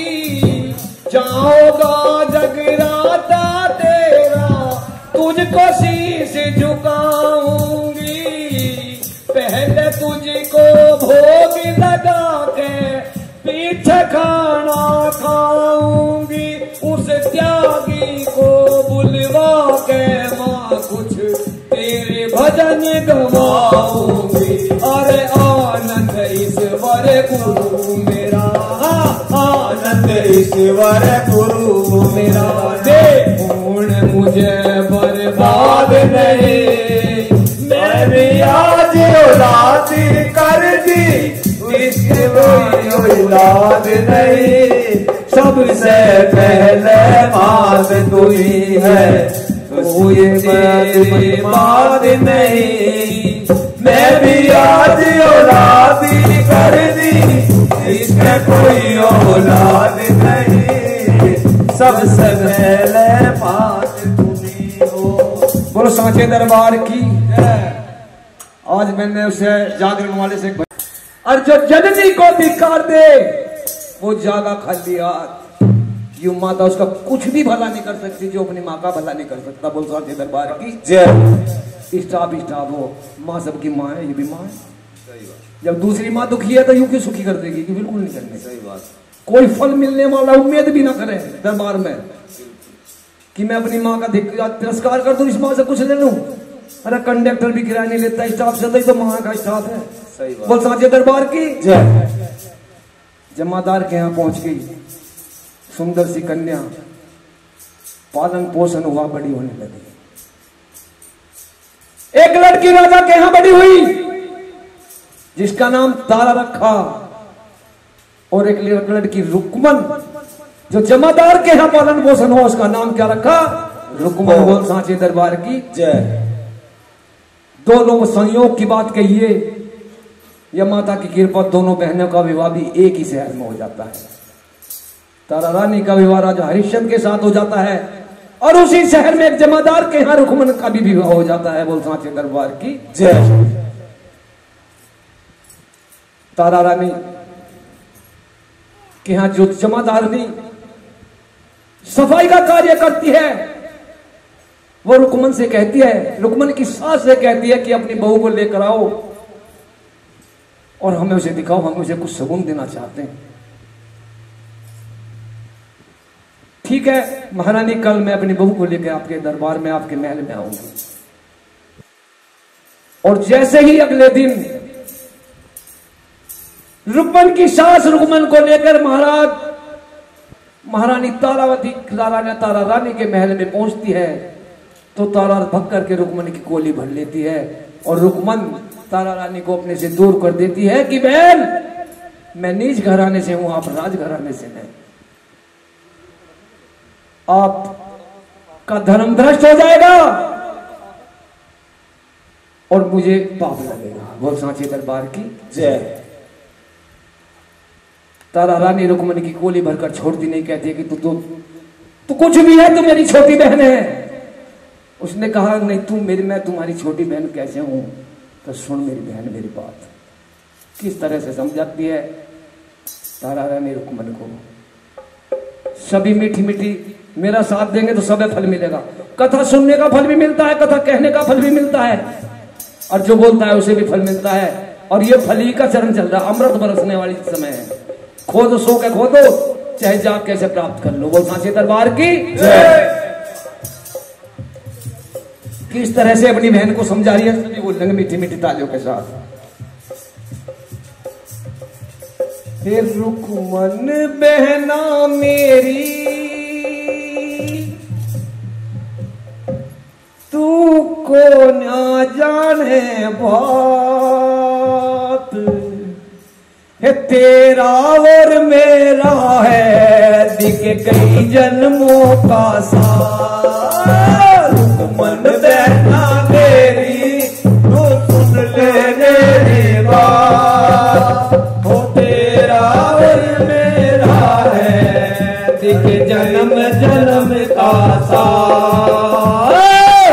जाओगा जगराता तेरा, तुझको शीश झुकाऊंगी। पहले तुझको भोग लगा के पीछे खाना खाऊंगी। उस त्यागी को बुलवा के माँ कुछ तेरे भजन गवाऊंगी। अरे आनंद ईश्वर गुरु मेरा, आनंद ईश्वर गुरु मेरा। दे पूर्ण मुझे बर्बाद नहीं। मैं भी आज औलाद कर दी, इसके कोई औलाद नहीं। सबसे पहले बात तू ही है, कोई मेरी बात नहीं। मैं भी आज औलाद कर दी, इसमें कोई औलाद नहीं, सबसे पहले बात तुम्ही हो। बोलो सांचे दरबार की। आज मैंने उसे जागरण वाले से, और जो जननी को धिक्कार दे वो जागा खाली हाथ। यूं माता उसका कुछ भी भला नहीं कर सकती जो अपनी माँ का भला नहीं कर सकता। बोल सांचे दरबार की जय। स्टाफ हो, माँ सबकी माँ है, ये भी माँ है। सही बात। जब दूसरी माँ दुखी है तो यूं क्यों सुखी कर देगी? कि बिल्कुल नहीं करनी। सही बात। कोई फल मिलने वाला उम्मीद भी ना करे दरबार में कि मैं अपनी माँ का तिरस्कार कर दूं, इस माँ से कुछ ले लूं। अरे कंडक्टर भी किराया नहीं लेता स्टाफ से, तो माँ का स्टाफ है। सही बात। बोल सांचे दरबार की जय। जमादार के यहाँ पहुंच गई सुंदर सी कन्या, पालन पोषण हुआ, बड़ी होने लगी। एक लड़की राजा के यहाँ बड़ी हुई जिसका नाम तारा रखा, और एक लड़की रुक्मन जो जमादार के यहाँ पालन पोषण हुआ, उसका नाम क्या रखा? रुक्मन। बोल सांचे दरबार की जय। दोनों संयोग की बात कहिए या माता की कृपा, दोनों बहनों का विवाह भी एक ही शहर में हो जाता है। तारा रानी का विवाह राजा हरिश्चंद्र के साथ हो जाता है, और उसी शहर में एक जमादार के यहाँ रुक्मन का भी विवाह हो जाता है। बोल सांचे दरबार की जय। तारा रानी के यहाँ जो जमादारनी सफाई का कार्य करती है, वो रुक्मन से कहती है, रुक्मन की सास से कहती है कि अपनी बहू को लेकर आओ और हमें उसे दिखाओ, हम उसे कुछ शगुन देना चाहते हैं। ठीक है महारानी, कल मैं अपनी बहू को लेकर आपके दरबार में, आपके महल में आऊंगी। और जैसे ही अगले दिन रुक्मन की सास रुक्मन को लेकर महारानी तारा रानी के महल में पहुंचती है, तो तारा भग करके रुक्मन की कोली भर लेती है, और रुक्मन तारा रानी को अपने से दूर कर देती है कि बहन, मैं नीच घराने से हूं, आप राज घराने से नहीं। आपका धर्म भ्रष्ट हो जाएगा और मुझे पाप लगेगा। बोल सांचे दरबार की जय। तारा रानी रुक्मन की कोली भरकर छोड़ती नहीं, कहती है कि तू कुछ भी है, तू मेरी छोटी बहन है। उसने कहा नहीं, मैं तुम्हारी छोटी बहन कैसे हूं? तो सुन मेरी बहन मेरी बात। किस तरह से समझाती है तारा रानी रुक्मन को। सभी मीठी मीठी मेरा साथ देंगे तो सब फल मिलेगा। कथा सुनने का फल भी मिलता है, कथा कहने का फल भी मिलता है, और जो बोलता है उसे भी फल मिलता है। और ये फल ही का चरण चल रहा, अमृत बरसने वाली समय है। खोदो सो के खोदो, चाहे जाग कैसे प्राप्त कर लो। बोल सांचे दरबार की जय। किस तरह से अपनी बहन को समझा रही है, सभी बोलेंगे मीठी मीठी तालियों के साथ। हे रुक्मन बहना मेरी, तू को ना जाने बात, है तेरा और मेरा है दिख कई जन्मों का साथ। रुक्मन बहना मेरी, तू सुन ले मेरी बात, हो तेरा और मेरा है दिख जन्म जन्म का साथ।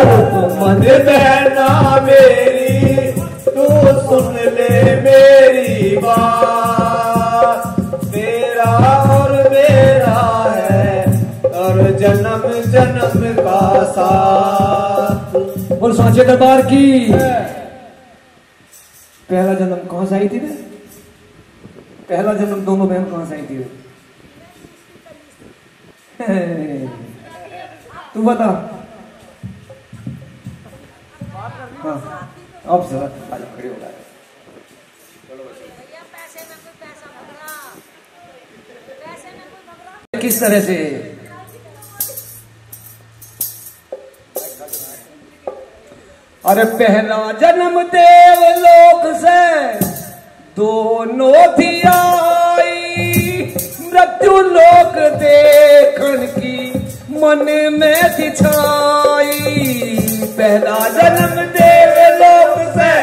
रुक्मन बहना मेरी, तू सुन ले मेरी बात, तेरा और मेरा है और जन्म जन्म का साथ। बोल सांचे दरबार की। पहला जन्म कहां से आई थी रे? पहला जन्म दोनों बहन कहां से आई थी? तू बता। हाँ अब जरा खड़े हो गए। किस तरह से अरे पहला जन्म देवलोक से दोनों थी आई, मृत्यु लोक देखन की मन में थी छाई। पहला जन्म देवलोक से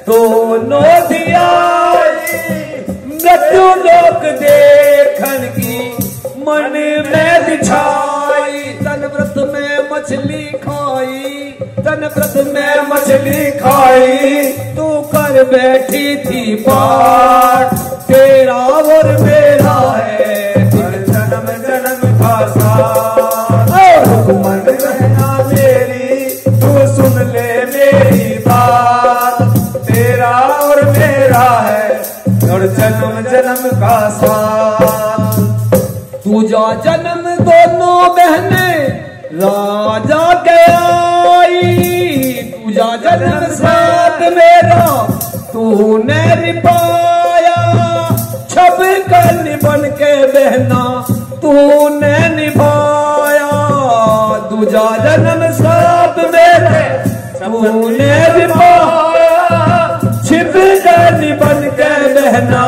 दोनों थी आई, जो लोग देखन की मन में बिछाई, तन व्रत में मछली खाई, तन व्रत में मछली खाई, तू कर बैठी थी पाठ तेरा और मेरा है जन्म जन्म का साथ। और मन रहना मेरी तू सुन ले मेरी बात, तेरा और मेरा है और जन्म जन्म का साथ। तुझा जन्म दोनों बहने राजा के आई, तुझा जन्म साथ मेरा तूने निभाया, छब कर बन के बहना तूने निभाया, तुझा जन्म साथ मेरे तूने निभाया, छिप कर बन के बहना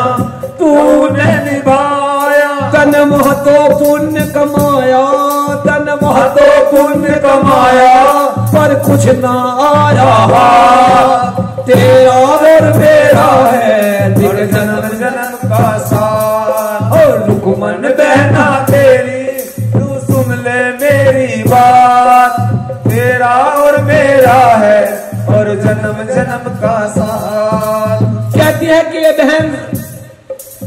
तूने निभाया, तन मोह तो पुण्य कमाया, तन मोह तो पुण्य कमाया, पर कुछ ना आया, तेरा और मेरा है दिल जन्म जन्म का साथ। और रुकमन बहना तेरी तू सुन ले मेरी बात, तेरा और मेरा है और जन्म जन्म का साथ। कहती है कि ये बहन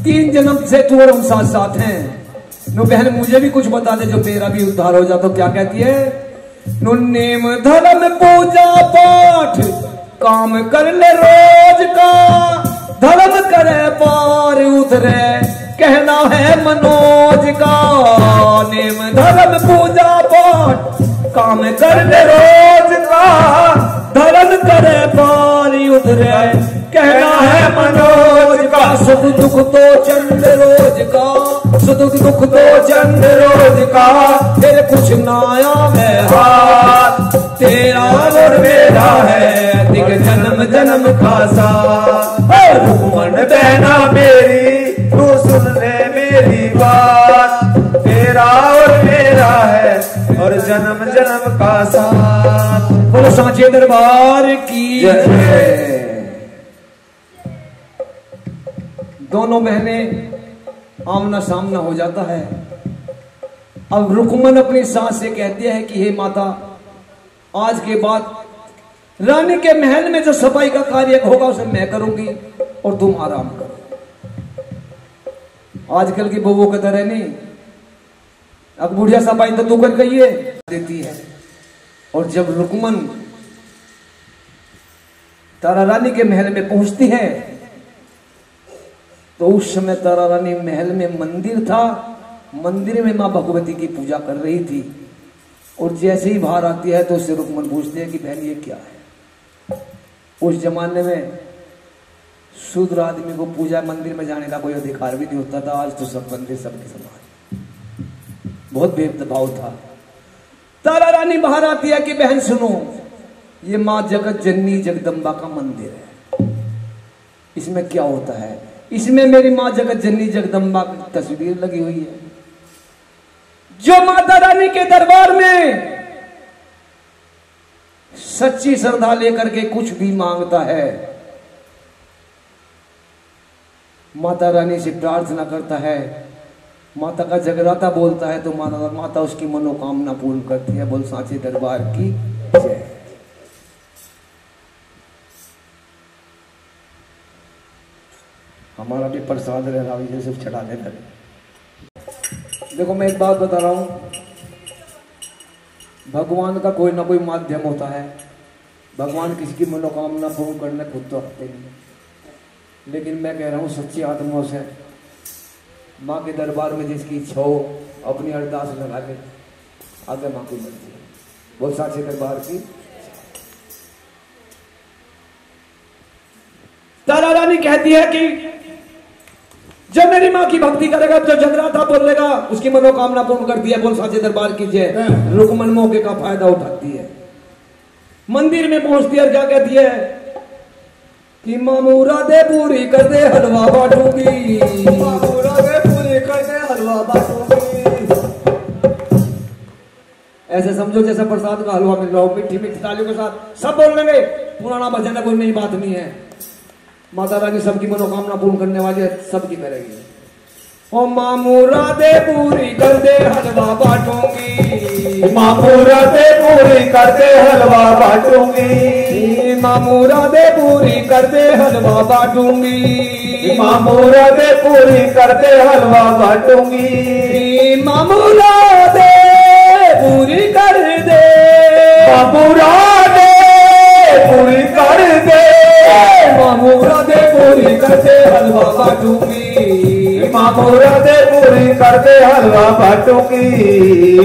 3 जन्म से तू और हम साथ साथ हैं, नो बहन मुझे भी कुछ बता दे जो मेरा भी उद्धार हो जाता। तो क्या कहती है, नो नेम धर्म पूजा पाठ काम कर ले रोज का, धर्म करे पार उतरे कहना है मनोज का, नेम धर्म पूजा पाठ काम कर ले रोज का, धर्म करे पार उतरे कहना है मनोज का, सुख दुख तो चंद रोज का, सुख दुख तो चंद रोज का, फिर कुछ ना आवे हाथ, तेरा और मेरा है दिग जन्म जन्म का साथ। रुकमन बहना मेरी तू सुन ले मेरी बात, तेरा और मेरा है और जन्म जन्म का साथ। बोलो सांचे दरबार की जय। दोनों बहने आमना सामना हो जाता है। अब रुकमन अपनी सास से कहती है कि हे माता, आज के बाद रानी के महल में जो सफाई का कार्य होगा उसे मैं करूंगी और तुम आराम करो। आजकल की बहुओं की तरह नहीं, अब बुढ़िया सफाई तो तू कर गई है देती है। और जब रुकमन तारा रानी के महल में पहुंचती है तो उस समय तारा रानी महल में मंदिर था, मंदिर में मां भगवती की पूजा कर रही थी। और जैसे ही बाहर आती है तो उससे रुकमन पूछते हैं कि बहन ये क्या है। उस जमाने में शूद्र आदमी को पूजा मंदिर में जाने का कोई अधिकार भी नहीं होता था। आज तो सब मंदिर सबके समान, बहुत भेदभाव था। तारा रानी बाहर आती है कि बहन सुनो, ये मां जगत जननी जगदम्बा का मंदिर है, इसमें क्या होता है। इसमें मेरी मां जगत जननी जगदम्बा की तस्वीर लगी हुई है। जो माता रानी के दरबार में सच्ची श्रद्धा लेकर के कुछ भी मांगता है, माता रानी से प्रार्थना करता है, माता का जगराता बोलता है, तो माता उसकी मनोकामना पूर्ण करती है। बोल सांचे दरबार की जय। हमारा भी प्रसाद रह रहा है, सिर्फ चढ़ाने लगे। देखो मैं एक बात बता रहा हूं, भगवान का कोई ना कोई माध्यम होता है। भगवान किसी की मनोकामना पूर्ण करने खुद तो आते हैं, लेकिन मैं कह रहा हूं सच्ची आत्मा से माँ के दरबार में जिसकी इच्छा हो अपनी अरदास लगा ले, आगे माँ की मर्जी है। बोल सांचे दरबार की। तारा रानी कहती है कि जब मेरी माँ की भक्ति करेगा, जो जगराता बोलेगा, उसकी मनोकामना पूर्ण करती है। बोल सांचे दरबार की जय। रुकमन मौके का फायदा उठाती है, मंदिर में पहुंचती है, क्या कहती है कि मामूरा दे पूरी कर दे हलवा बांटूंगी, मामूरा दे पूरी कर दे हलवा बांटूंगी। ऐसे समझो जैसे प्रसाद का हलवा मिल रहा हो, मीठी मीठी तालियों के साथ सब बोल लेंगे, पुराना भजन है, कोई नई बात नहीं है। माता रानी सबकी मनोकामना पूर्ण करने वाली है, सबकी करेगी। ओ माँ मुरादे पूरी कर दे हलवा बांटूंगी, माँ मुरादे पूरी कर दे हलवा बांटूंगी, माँ मुरादे पूरी कर दे हलवा बांटूंगी, माँ मुरादे पूरी कर दे हलवा बांटूंगी, माँ मुरादे पूरी कर दे, माँ मुरादे पूरी कर दे, माँ मुरादे पूरी कर दे हलवा बांटूंगी, माँ मुरादे पूरी कर दे हलवा बांटूंगी,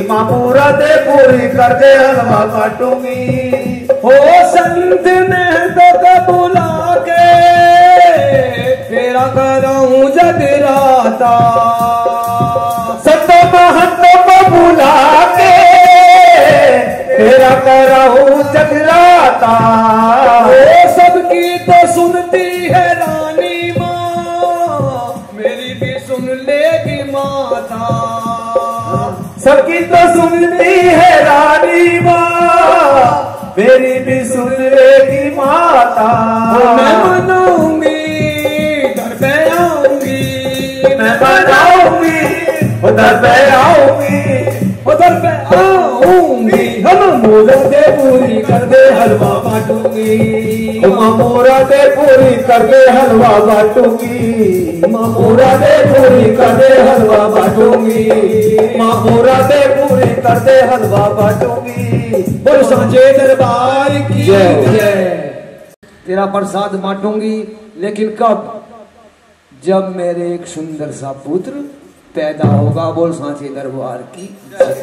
माँ मुरादे पूरी कर दे हलवा बांटूंगी। हो संत ने तो बुला के तेरा कराऊं जगराता, संत महंत को बुला के तेरा कराऊं जगराता। ओ सबकी तो सुनती है रानी माँ, मेरी भी सुन लेगी माता, सबकी तो सुनती है रानी माँ, मेरी भी सुन लेगी माता। मैं मनाऊंगी घर पे आऊंगी, मैं मनाऊंगी उधर पे आऊंगी, उधर पे आऊंगी, हम मुरादे पूरी कर दे हलवा बांटूंगी, माँ मुरादे पूरी कर दे हलवा बांटूंगी, माँ मुरादे पूरी कर दे हलवा बांटूंगी, माँ मुरादे पूरी कर दे हलवा बांटूंगी। बोल सांचे दरबार की जय। जय। तेरा प्रसाद बांटूंगी, लेकिन कब? जब मेरे एक सुंदर सा पुत्र पैदा होगा। बोल सांचे दरबार की जय।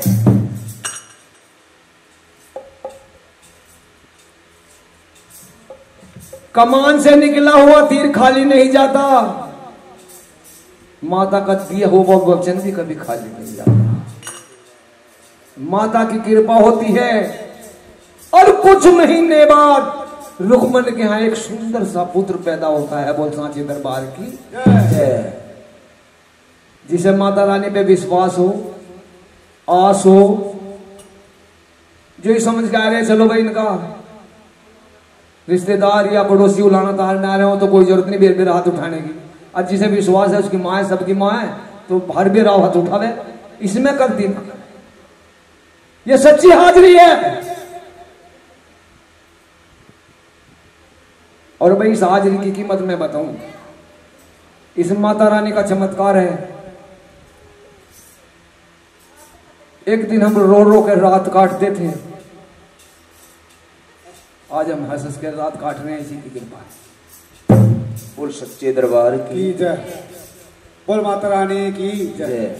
कमान से निकला हुआ तीर खाली नहीं जाता, माता का दिया हुआ वचन भी कभी खाली नहीं जाता। माता की कृपा होती है और कुछ महीने बाद रुक्मन के यहाँ एक सुंदर सा पुत्र पैदा होता है। बोल सांचे दरबार की जय। जिसे माता रानी पे विश्वास हो, आस हो, जो ही समझ के आ रहे चलो भाई इनका रिश्तेदार या पड़ोसी उलाना तार ना रहे हो तो कोई जरूरत नहीं बेर बेर हाथ उठाने की। आज जिसे विश्वास है उसकी माँ है, सबकी माँ है, तो हर बेर आओ हाथ उठावे, इसमें कर दी ना। ये सच्ची हाजिरी है। और भाई इस हाजिरी की कीमत मैं बताऊं, इस माता रानी का चमत्कार है। एक दिन हम रो रो कर रात काटते थे, आज हम हंस हंस के रात काट रहे हैं, इसी की कृपा है। बोल सच्चे दरबार की जय। बोल माता रानी की जय। जय।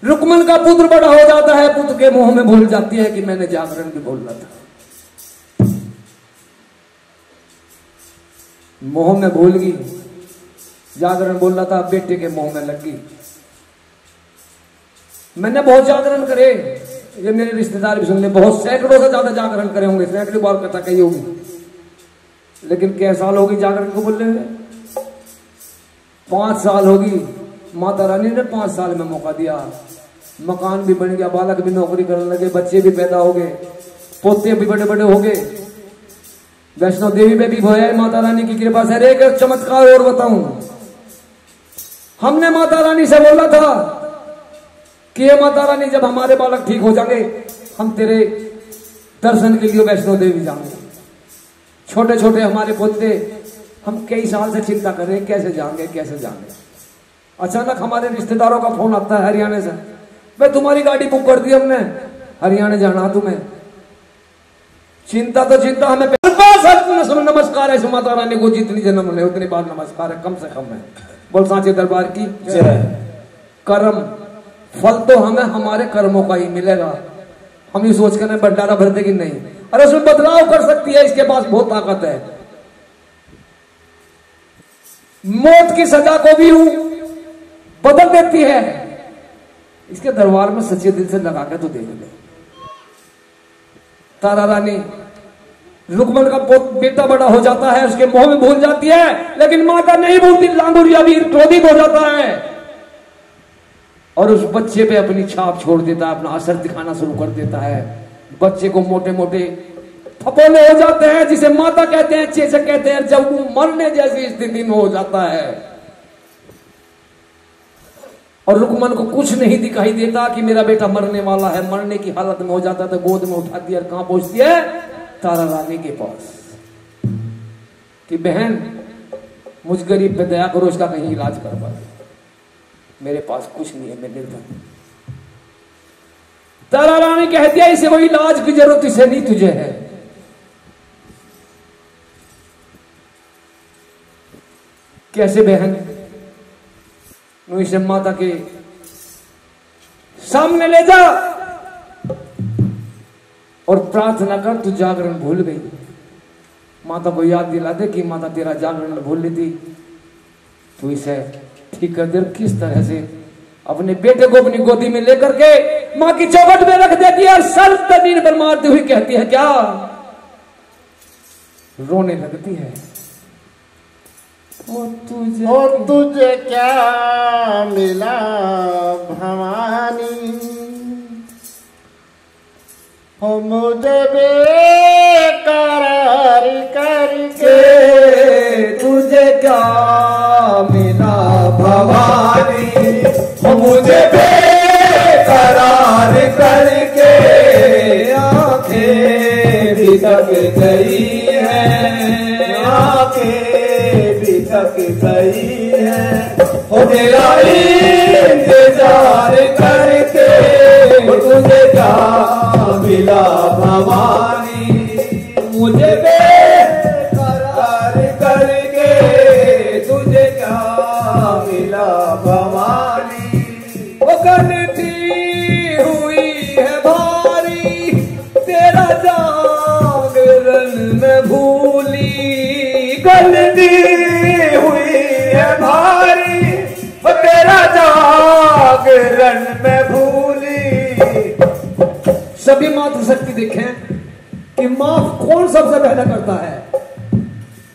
रुक्मन का पुत्र बड़ा हो जाता है, पुत्र के मुंह में भूल जाती है कि मैंने जागरण भी बोलना था। मुंह में भूल गई, जागरण बोलना था, बेटे के मुंह में लग गई। मैंने बहुत जागरण करे, ये मेरे रिश्तेदार भी सुन ले, बहुत सैकड़ों से ज्यादा जागरण करे होंगे, सैकड़ों बार कथा कही होगी, लेकिन क्या साल होगी जागरण को बोलने में? 5 साल होगी। माता रानी ने 5 साल में मौका दिया, मकान भी बन गया, बालक भी नौकरी करने लगे, बच्चे भी पैदा हो गए, पोते भी बड़े बड़े हो गए। वैष्णो देवी में भी होया है माता रानी की कृपा से। एक चमत्कार और बताऊं, हमने माता रानी से बोला था कि ये माता रानी जब हमारे बालक ठीक हो जाएंगे हम तेरे दर्शन के लिए वैष्णो देवी जाएंगे। छोटे छोटे हमारे पोते, हम कई साल से चिंता कर रहे हैं कैसे जाएंगे कैसे जाएंगे। अचानक हमारे रिश्तेदारों का फोन आता है हरियाणा से, भाई तुम्हारी गाड़ी बुक कर दी हमने, हरियाणा जाना तुम्हें। चिंता तो चिंता, हमें नमस्कार है माता रानी को, जितनी जन्म ले उतनी बार नमस्कार है, कम से कम है। बोल सांचे दरबार की जय। कर्म फल तो हमें हमारे कर्मों का ही मिलेगा। हम ये सोच कर भंडारा भर देगी नहीं, अरे उसमें बदलाव कर सकती है, इसके पास बहुत ताकत है। मौत की सजा को भी बदल देती है। इसके दरबार में सच्चे दिल से लगा के तो देख ले। तारा रानी, रुक्मन का बेटा बड़ा हो जाता है, उसके मुंह में भूल जाती है, लेकिन माता नहीं भूलती। लांगुरिया भी क्रोधित हो जाता है और उस बच्चे पे अपनी छाप छोड़ देता है, अपना असर दिखाना शुरू कर देता है। बच्चे को मोटे मोटे फपोले हो जाते हैं, जिसे माता कहते हैं, चेचक कहते हैं, जब वो मरने जैसी स्थिति में हो जाता है और रुकमन को कुछ नहीं दिखाई देता कि मेरा बेटा मरने वाला है, मरने की हालत में हो जाता है, तो गोद में उठाती है और कहां पहुंचती है? तारा रानी के पास कि बहन मुझ गरीब पे दया करो, इसका कहीं इलाज करवा दो, मेरे पास कुछ नहीं है, मैं निर्धन हूं। तारा रानी कहती है इसे कोई इलाज की जरूरत इसे नहीं, तुझे है। कैसे बहन? इसे माता के सामने ले जा और प्रार्थना कर, तू जागरण भूल गई। माता को याद दिला दे कि माता तेरा जागरण भूल ली थी, तू इसे ठीक कर दे। किस तरह से अपने बेटे को अपनी गोदी में लेकर के मां की चौखट में रख देती है और सर जमीन पर मारती हुई कहती है क्या? रोने लगती है। ओ तुझे क्या मिला भवानी, हो मुझे बेकरार करके, तुझे क्या मिला भवानी, हो मुझे बेकरार करके, आंखें भी थक गई हैं, आंखें भी थक गई हैं, हो तेरा इंतजार करके, तुझे क्या मिला भवानी, मुझे बेकरार करके, तुझे क्या मिला भवानी। वो गलती हुई है भारी, तेरा जागरण में भूली, गलती हुई है भारी, वो तेरा जागरण में भूली। सभी मातृ शक्ति देखें कि माफ कौन सबसे पहले करता है।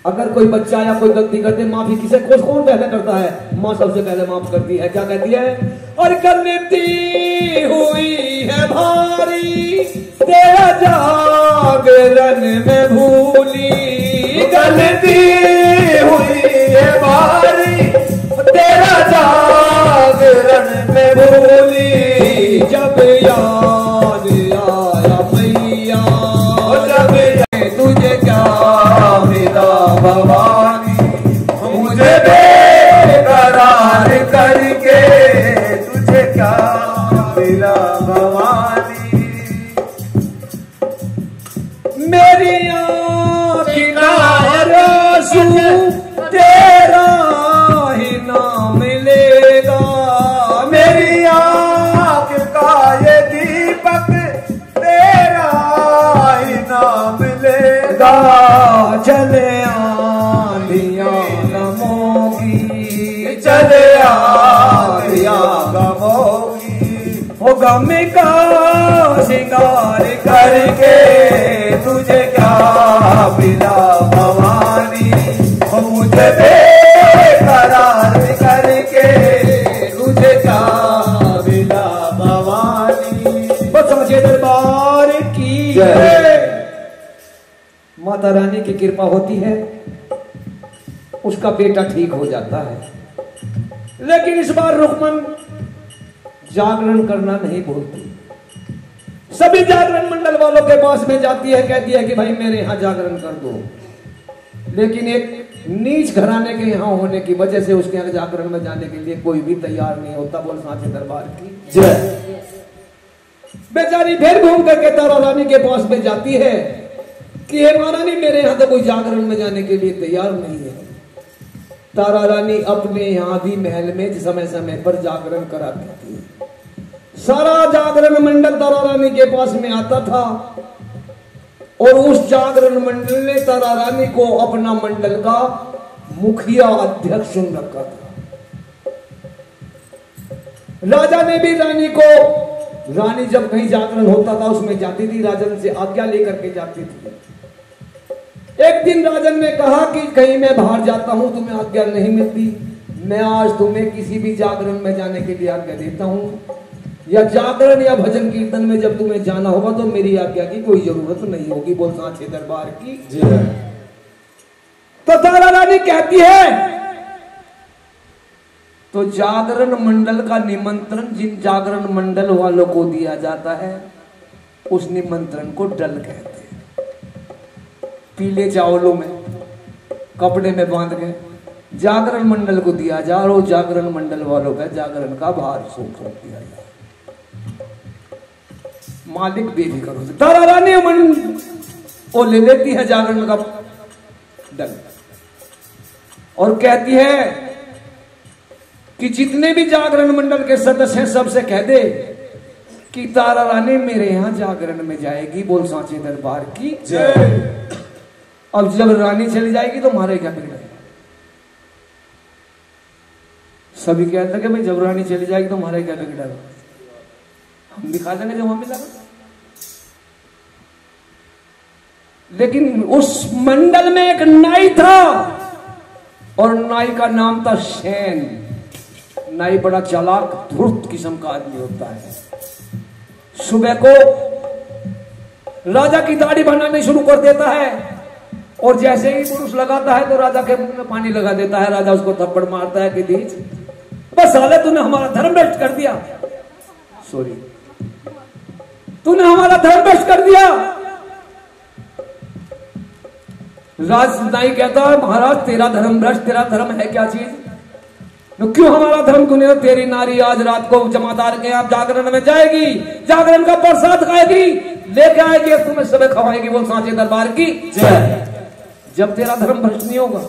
अगर कोई बच्चा या कोई गलती करते माफी किसे कौन पहले करता है? मां सबसे पहले माफ करती है। क्या कहती है? और गलती हुई है भारी, तेरा जागरण में भूली, गलती हुई है भारी, तेरा जागरण में भूली। जब याद आया मैया, जब तुझे क्या मिला भवानी, मुझे बेकरार करके, तुझे क्या मिला भवानी। मेरी आँखी का आंसू तेरा ही नाम लेगा, मेरी आँख का ये दीपक तेरा ही नाम लेगा। चले आंधियां गमोगी, चले आंधियां गमोगी, हो गम का शिकार करके, तुझे क्या मिला भवानी, हो मुझे बेकरार करके, तुझे क्या मिला भवानी। बस समझे दरबार की जय। माता रानी की कृपा होती है, उसका बेटा ठीक हो जाता है। लेकिन इस बार रुक्मन जागरण करना नहीं भूलती। सभी जागरण मंडल वालों के पास में जाती है, कहती है कि भाई मेरे यहां जागरण कर दो। लेकिन एक नीच घराने के यहां होने की वजह से उसके यहां जागरण में जाने के लिए कोई भी तैयार नहीं होता। बोल सांचे दरबार की जय। बेचारी फिर घूम करके तारा रानी के पास में जाती है कि हे महारानी, मेरे यहां तो कोई जागरण में जाने के लिए तैयार नहीं है। तारा रानी अपने यहां भी महल में समय समय पर जागरण करा करती है। सारा जागरण मंडल तारा रानी के पास में आता था और उस जागरण मंडल ने तारा रानी को अपना मंडल का मुखिया अध्यक्ष चुन रखा था। राजा ने भी रानी को, रानी जब कहीं जागरण होता था उसमें जाती थी, राजन से आज्ञा लेकर के जाती थी। एक दिन राजन ने कहा कि कहीं मैं बाहर जाता हूं, तुम्हें आज्ञा नहीं मिलती, मैं आज तुम्हें किसी भी जागरण में जाने के लिए आज्ञा देता हूं। या जागरण या भजन कीर्तन में जब तुम्हें जाना होगा तो मेरी आज्ञा की कोई जरूरत नहीं होगी। बोल सांचे दरबार की जय। तो तारा रानी कहती है तो जागरण मंडल का निमंत्रण जिन जागरण मंडल वालों को दिया जाता है उस निमंत्रण को डल कहते हैं। पीले चावलों में कपड़े में बांध के जागरण मंडल को दिया जा और जागरण मंडल वालों का जागरण का भार सौंप दिया जाए। मालिक बेफिक्र हो। तारा रानी मन वो ले लेती है जागरण का डल और कहती है कि जितने भी जागरण मंडल के सदस्य हैं सबसे कह दे कि तारा रानी मेरे यहां जागरण में जाएगी। बोल सांचे दरबार की जय। अब जब रानी चली जाएगी तो हमारे क्या बिगड़ेगा? सभी कहते हैं कि भाई जब रानी चली जाएगी तो हमारे क्या बिगड़ेगा? हम दिखा देंगे जो वहां मिलेगा। लेकिन उस मंडल में एक नाई था और नाई का नाम था शैन। नाई बड़ा चालाक धूर्त किस्म का आदमी होता है। सुबह को राजा की दाढ़ी बनाने शुरू कर देता है और जैसे ही पुरुष लगाता है तो राजा के मुंह में पानी लगा देता है। राजा उसको थप्पड़ मारता है कि दीज बस साले तूने हमारा धर्म भ्रष्ट कर दिया। सॉरी, तूने हमारा धर्म भ्रष्ट कर दिया। राज नाई कहता है महाराज तेरा धर्म भ्रष्ट, तेरा धर्म है क्या चीज? तो क्यों हमारा धर्म तूने? तेरी नारी आज रात को जमादार के आप जागरण में जाएगी, जागरण का प्रसाद खाएगी, लेके आएगी, तुम्हें सबे खवाएगी। बोल सांचे दरबार की जय। जब तेरा धर्म भ्रष्ट नहीं होगा।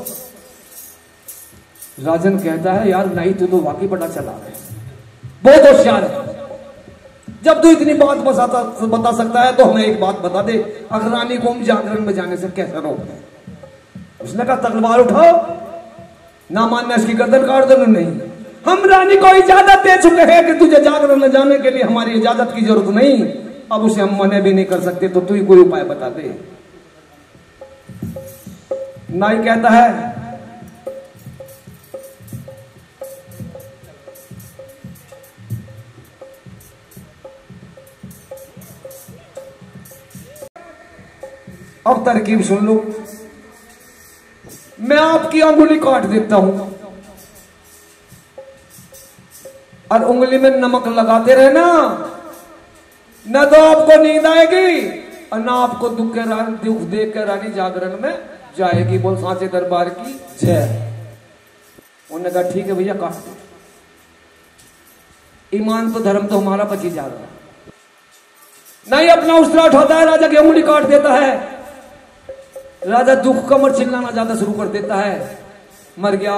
राजन कहता है यार नाई तू तो वाकई बड़ा चला है, बहुत होशियार है। जब तू इतनी बात बता सकता है तो हमें एक बात बता दे, अगर रानी को हम जागरण में जाने से कैसे रोकते? उसने कहा तलवार उठाओ, ना मानना इसकी गर्दन काट दो। नहीं, हम रानी को इजाजत दे चुके हैं कि तुझे जागरण में जाने के लिए हमारी इजाजत की जरूरत नहीं। अब उसे हम मना भी नहीं कर सकते, तो तू ही कोई उपाय बता दे। नाई कहता है अब तरकीब सुन लो, मैं आपकी अंगुली काट देता हूं और उंगली में नमक लगाते रहना, न तो आपको नींद आएगी और ना आपको दुख देख कर रानी जागरण में जाएगी। बोल सांचे दरबार की जय। उन्होंने कहा ठीक है भैया काट दो। ईमान तो धर्म तो हमारा बची जा रहा है। नहीं अपना उसरा उठाता है, राजा की उंगली काट देता है। राजा दुख कमर चिल्लाना ज्यादा शुरू कर देता है, मर गया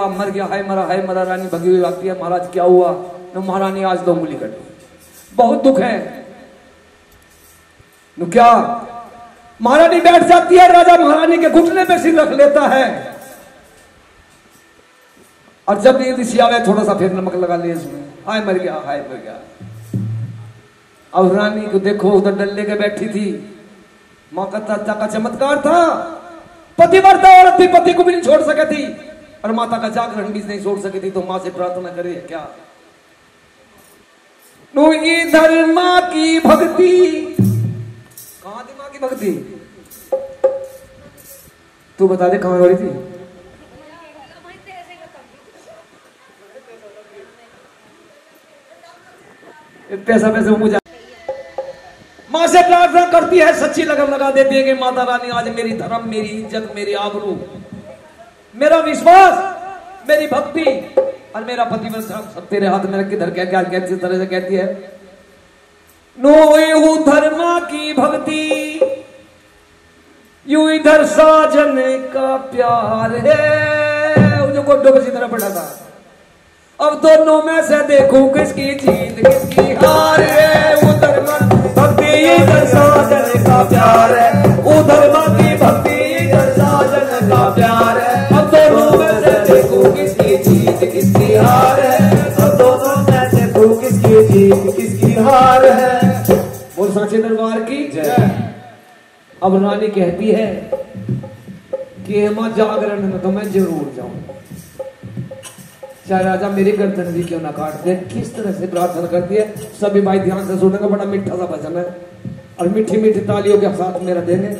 हाय मरा रानी भगी हुई आती है। महाराज क्या हुआ? तो महारानी आज तो उंगली कटी, बहुत दुख है। तो क्या? महारानी बैठ जाती है, राजा महारानी के घुटने पे सिर रख लेता है और जब नींद सी आवे थोड़ा सा फिर नमक लगा लिया इसमें, हाय मर गया। अब रानी को देखो उधर डल्ले के बैठी थी। मां का चमत्कार था, पतिव्रता औरत थी, पति को भी नहीं छोड़ सके थी और माता का जागरण भी नहीं छोड़ सकी थी। तो मां से प्रार्थना करे क्या? नो इधर मां की भक्ति, कहां थी मां की भक्ति? तू बता दे कहां हो रही थी? पैसा मुझे मां से प्रार्थना करती है, सच्ची लगन लगा देती है कि माता रानी आज मेरी धर्म, मेरी इज्जत, मेरी आबरू, मेरा विश्वास, मेरी भक्ति और मेरा पतिव्रत सब तेरे हाथ में किधर क्या कैसी तरह से कहती है। नो धर्मा की भक्ति यू इधर साजन का प्यार है। मुझे गोड्डों को तरह पड़ा था। अब दोनों में से देखूं किसकी जीत किसकी हार है। उधर भक्ति इधर साजन का प्यार है, उधर की भक्ति इधर साजन का प्यार है। अब दोनों में से देखूं किसकी जीत किसकी हार है। अब दोनों में से देखूं किसकी जीत किसकी हार है। बोल सांचे दरबार की जय। अब रानी कहती है कि मां जागरण में तो मैं जरूर जाऊं। चाहे राजा मेरी गर्दन भी क्यों ना काट दे। किस तरह से प्रार्थना करती है, सभी भाई ध्यान से सुनेंगे। बड़ा मीठा सा भजन है और मीठी मीठी तालियों के साथ मेरा देंगे।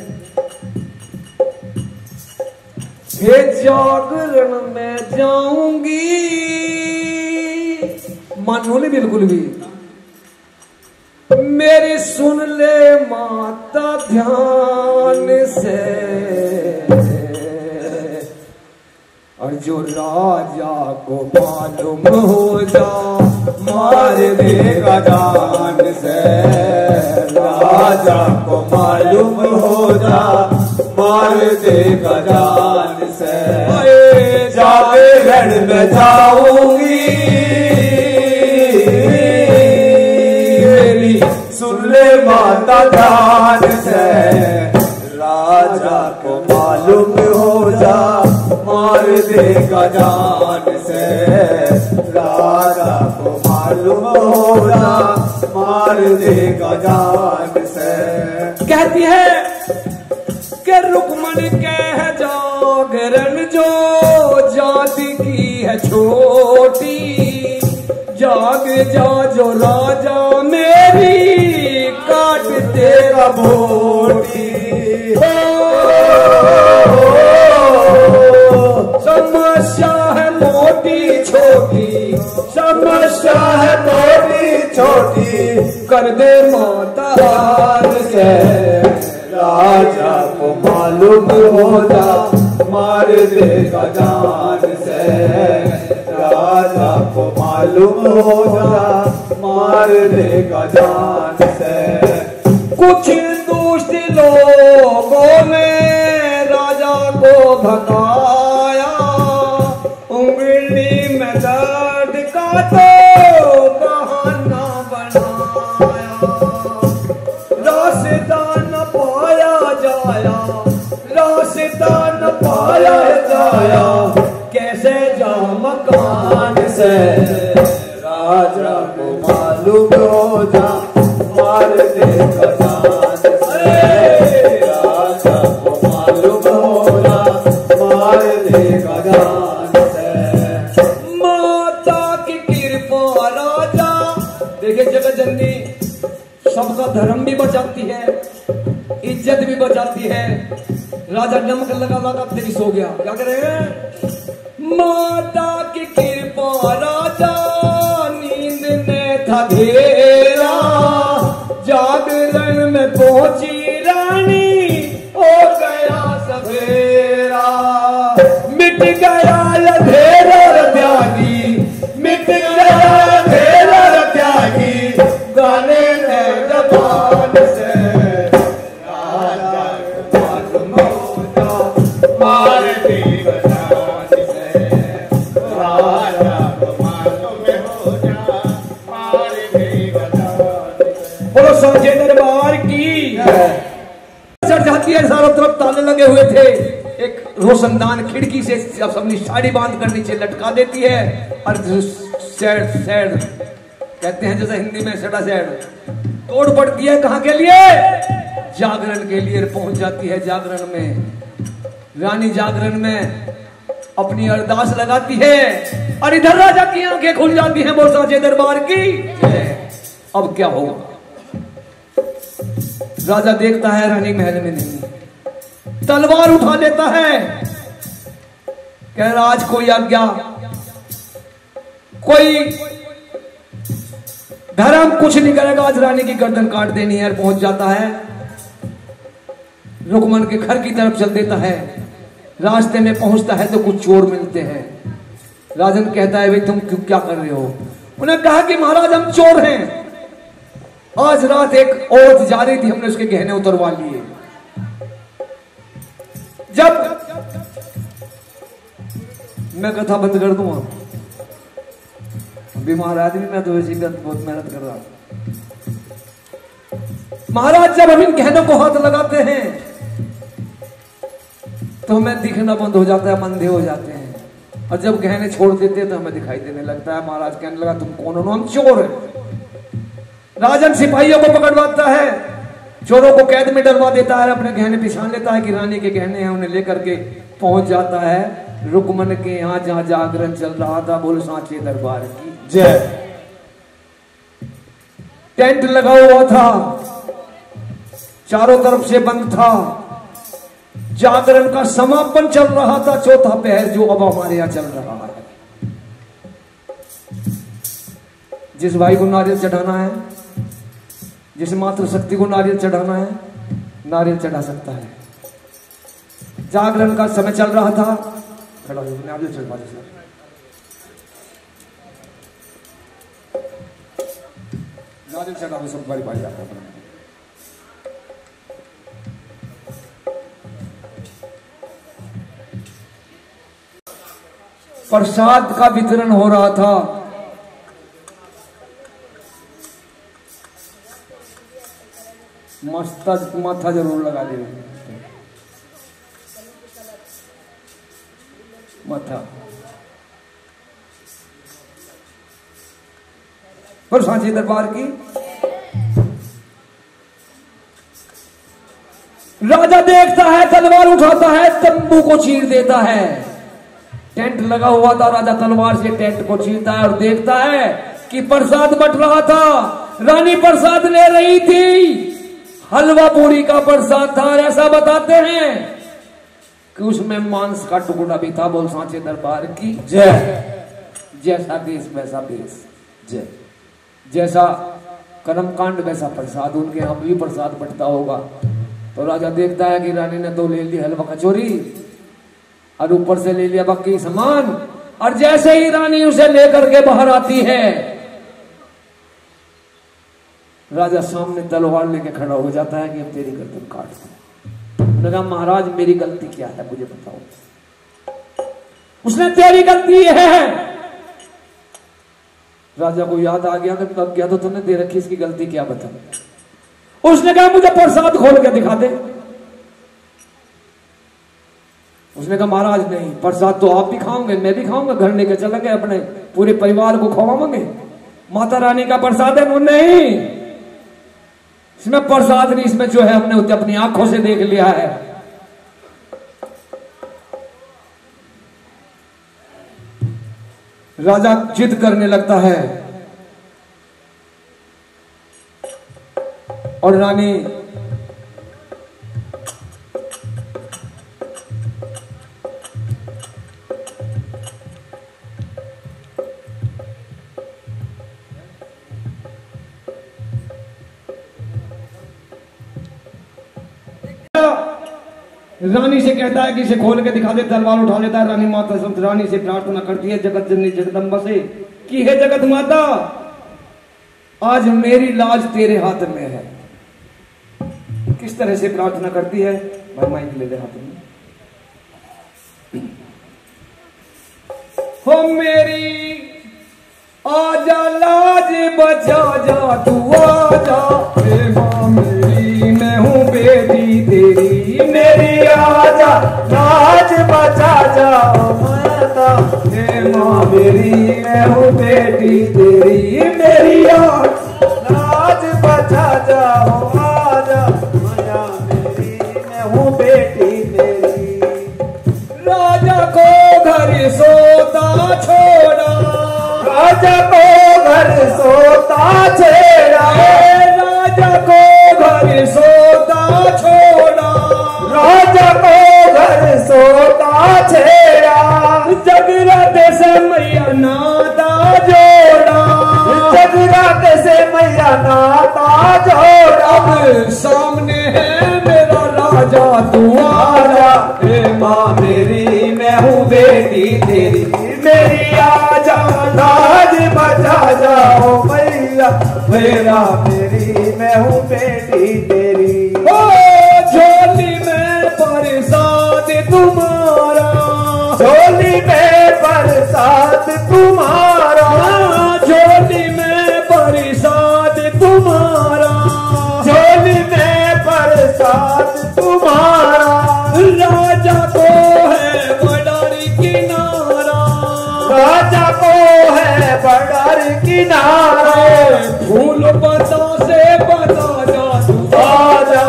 हे जागरण में जाऊंगी, मानो नहीं बिल्कुल भी, मेरी सुन ले माता ध्यान से, और जो राजा को मालूम हो जा मार देगा जान से, राजा को मालूम हो जा मार देगा जान से। जागरण में जाऊंगी, मेरी सुन ले माता ध्यान से, राजा को मालूम हो जा मार देगा जान से, राजा को मालूम हो जा मार देगा जान से। कहती है कि रुक्मण कह जागरण जो जाति की है छोटी, जाग जा जो राजा मेरी काट देगा बोटी। समस्या है मोटी छोटी, समस्या है मोटी छोटी, कर दे माता हार से, राजा को मालूम हो जा मार देगा जान से, राजा को मालूम हो जा मार देगा जान से। कुछ दुष्ट लोगों ने राजा को भगाया, उंगली में दर्द का तो बहाना बनाया, रास्ता न पाया जाया, रास्ता न पाया जाया, कैसे जा मकान से, राजा को मालूम हो जा मार देगा जान से, राजा को मालूम हो जा मार देगा जान से। माता की कृपा राजा, देखिए जगत जननी सबका धर्म भी बचाती है, इज्जत भी बचाती है। राजा नमक लगा लगा तेरी सो गया, क्या करेंगे? माता की कृपा राजा, नींद में था घेरा, जागरण में पहुंची रानी, हो गया सवेरा, मिट गया अंधेरा त्यागी, मिट गया अंधेरा त्यागी, गाने में जबान से, राजा मालूम हो जा मार देगा जान से, राजा को मालूम हो जा मार देगा जान से। बोलो साँचे दरबार की चढ़ जाती है। चारों तरफ ताले लगे हुए थे, एक रोशनदान खिड़की से अपनी साड़ी बांध कर नीचे लटका देती है, और सैड सैड कहते हैं जैसे हिंदी में सड़ा सैड तोड़ पड़ती है। कहाँ के लिए? जागरण के लिए पहुंच जाती है। जागरण में रानी जागरण में अपनी अरदास लगाती है, और इधर राजा की आंखें खुल जाती हैं। बोल साँचे दरबार की। अब क्या होगा? राजा देखता है रानी महल में नहीं, तलवार उठा लेता है, कह राज कोई आज्ञा, कोई धर्म कुछ नहीं करेगा, आज रानी की गर्दन काट देनी है। पहुंच जाता है, रुक्मन के घर की तरफ चल देता है। रास्ते में पहुंचता है तो कुछ चोर मिलते हैं। राजन कहता है भाई तुम क्यों क्या कर रहे हो? उन्हें कहा कि महाराज हम चोर हैं, आज रात एक औरत जा रही थी, हमने उसके गहने उतरवा लिए। जब मैं कथा बंद कर दूंगा, बीमार आदमी मैं तो वैसे बहुत मेहनत कर रहा हूं। महाराज जब हम इन गहनों को हाथ लगाते हैं तो हमें दिखना बंद हो जाता है, अंधे हो जाते हैं, और जब गहने छोड़ देते हैं तो हमें दिखाई देने लगता है। महाराज कहने लगा तुम कौन हो? हम चोर हैं। राजन सिपाहियों को पकड़वाता है, चोरों को कैद में डलवा देता है, अपने गहने पिछान लेता है कि रानी के गहने हैं, उन्हें लेकर के पहुंच जाता है रुकमन के यहाँ जहाँ जागरण चल रहा था, बोल सांचे दरबार की जय। टेंट लगा हुआ था, चारों तरफ से बंद था, जागरण का समापन चल रहा था, चौथा पहर जो अब हमारे यहाँ चल रहा है। जिस भाई को नारियल चढ़ाना है, जिस मातृ शक्ति को नारियल चढ़ाना है, नारियल चढ़ा सकता है। जागरण का समय चल रहा था, खड़ा हो नारियल चढ़वा दे सर। नारियल चढ़ा सब बारी पाई जाता है। प्रसाद का वितरण हो रहा था। मस्तक माथा जरूर लगा ले, माथा पर सांची दरबार की। राजा देखता है, तलवार उठाता है, तंबू को चीर देता है। टेंट लगा हुआ था, राजा तलवार से टेंट को चीरता है और देखता है कि प्रसाद बट रहा था। रानी प्रसाद ले रही थी, हलवा पूरी का प्रसाद था। और ऐसा बताते हैं कि उसमें मांस का टुकड़ा भी था। बोल सांचे दरबार की जय। जैसा देश वैसा देश, जय। जैसा कर्मकांड वैसा प्रसाद। उनके यहाँ भी प्रसाद बटता होगा। तो राजा देखता है कि रानी ने तो ले ली हलवा कचौरी और ऊपर से ले लिया बाकी सामान। और जैसे ही रानी उसे लेकर के बाहर आती है, राजा सामने तलवार लेके खड़ा हो जाता है कि अब तेरी गर्दन काट दो। उसने कहा महाराज मेरी गलती क्या है मुझे बताओ। उसने तेरी गलती है। राजा को याद आ गया कि तब क्या तो तुमने दे रखी, इसकी गलती क्या बता। उसने कहा मुझे प्रसाद खोल के दिखा दे। उसने कहा महाराज नहीं, प्रसाद तो आप भी खाओगे, मैं भी खाऊंगा, घर लेके चलेंगे, अपने पूरे परिवार को खवाएंगे। माता रानी का प्रसाद है। वो नहीं, इसमें प्रसाद नहीं, इसमें जो है हमने अपनी आंखों से देख लिया है। राजा जिद करने लगता है और रानी रानी से कहता है कि इसे खोल के दिखा दे। तलवार उठा लेता है। रानी माता रानी से प्रार्थना करती है जगत जननी जगदम्बा से कि हे जगत माता, आज मेरी लाज तेरे हाथ में है। किस तरह से प्रार्थना करती है, भाई माइक ले ले हाथ में। हो मेरी आजा लाज बचा जा, तू आजा मां मेरी, मैं हूँ बेटी तेरी। मेरी आजा लाज बचा जा माता, हे मां मेरी, मैं हूँ बेटी तेरी। मेरी लाज बचा जा, आजा माया मेरी, मैं हूँ बेटी तेरी। राजा को घर सोता छोड़ा, राजा को घर सोता छेड़ा, राजा को घर सोता छोड़ा, राजा को घर सोता छेड़ा। जगरात से मैया नाता जोड़ा, जगरात से मैया नाता जोड़ा। अब सामने है मेरा राजा, तू आजा हे माँ मेरी, मैं हूँ बेटी तेरी। मेरी आजा लाज बचा जाओ मैया मेरा मेरी, मैं हूँ बेटी तेरी। ओ झोली में प्रसाद तुम्हारा, झोली में प्रसाद तुम्हारा, झोली में प्रसाद तुम्हारा, झोली में प्रसाद तुम्हारा। राजा को है बड़ारी किनारा, राजा को है बड़ारी किनारा। फूल पता से बता जा, तू आजा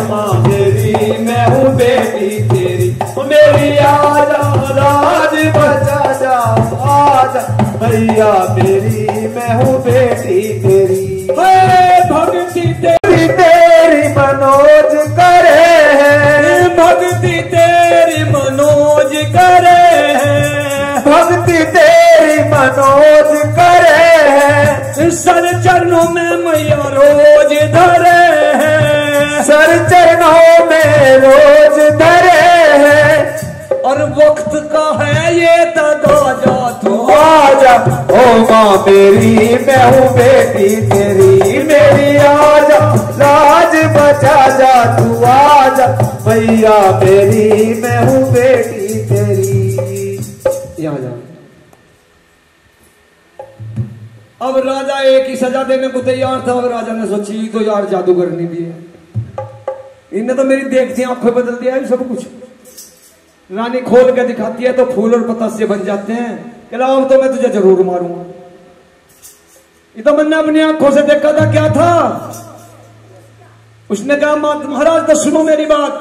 माँ मेरी, मैं हूँ बेटी तेरी। मेरी आजा बचा जा आजा भैया मेरी मैं हूँ बेटी तेरी। भक्ति तेरी मनोज करे है, भक्ति तेरी मनोज करे है, भक्ति तेरी मनोज करे है। सर चरणों में मैया रोज धरे है, सर चरणों में रोज धरे है। और वक्त का है ये तगाजा तू आजा ओ माँ मेरी मैं हूँ बेटी तेरी मेरी आजा लाज बचा जा तू आजा भैया मेरी मैं हूँ बेटी तेरी। यहाँ जाओ। अब राजा एक ही सजा देने को तैयार था। अब राजा ने सोची तो यार जादूगरनी भी है, इन्हें तो मेरी देखती आंखें बदल दिया है सब कुछ। रानी खोल के दिखाती है तो फूल और पत्ता से बन जाते हैं। अब तो मैं तुझे जरूर मारूंगा। ये तो मैंने अपनी आंखों से देखा था। क्या था? उसने कहा महाराज तो सुनो मेरी बात।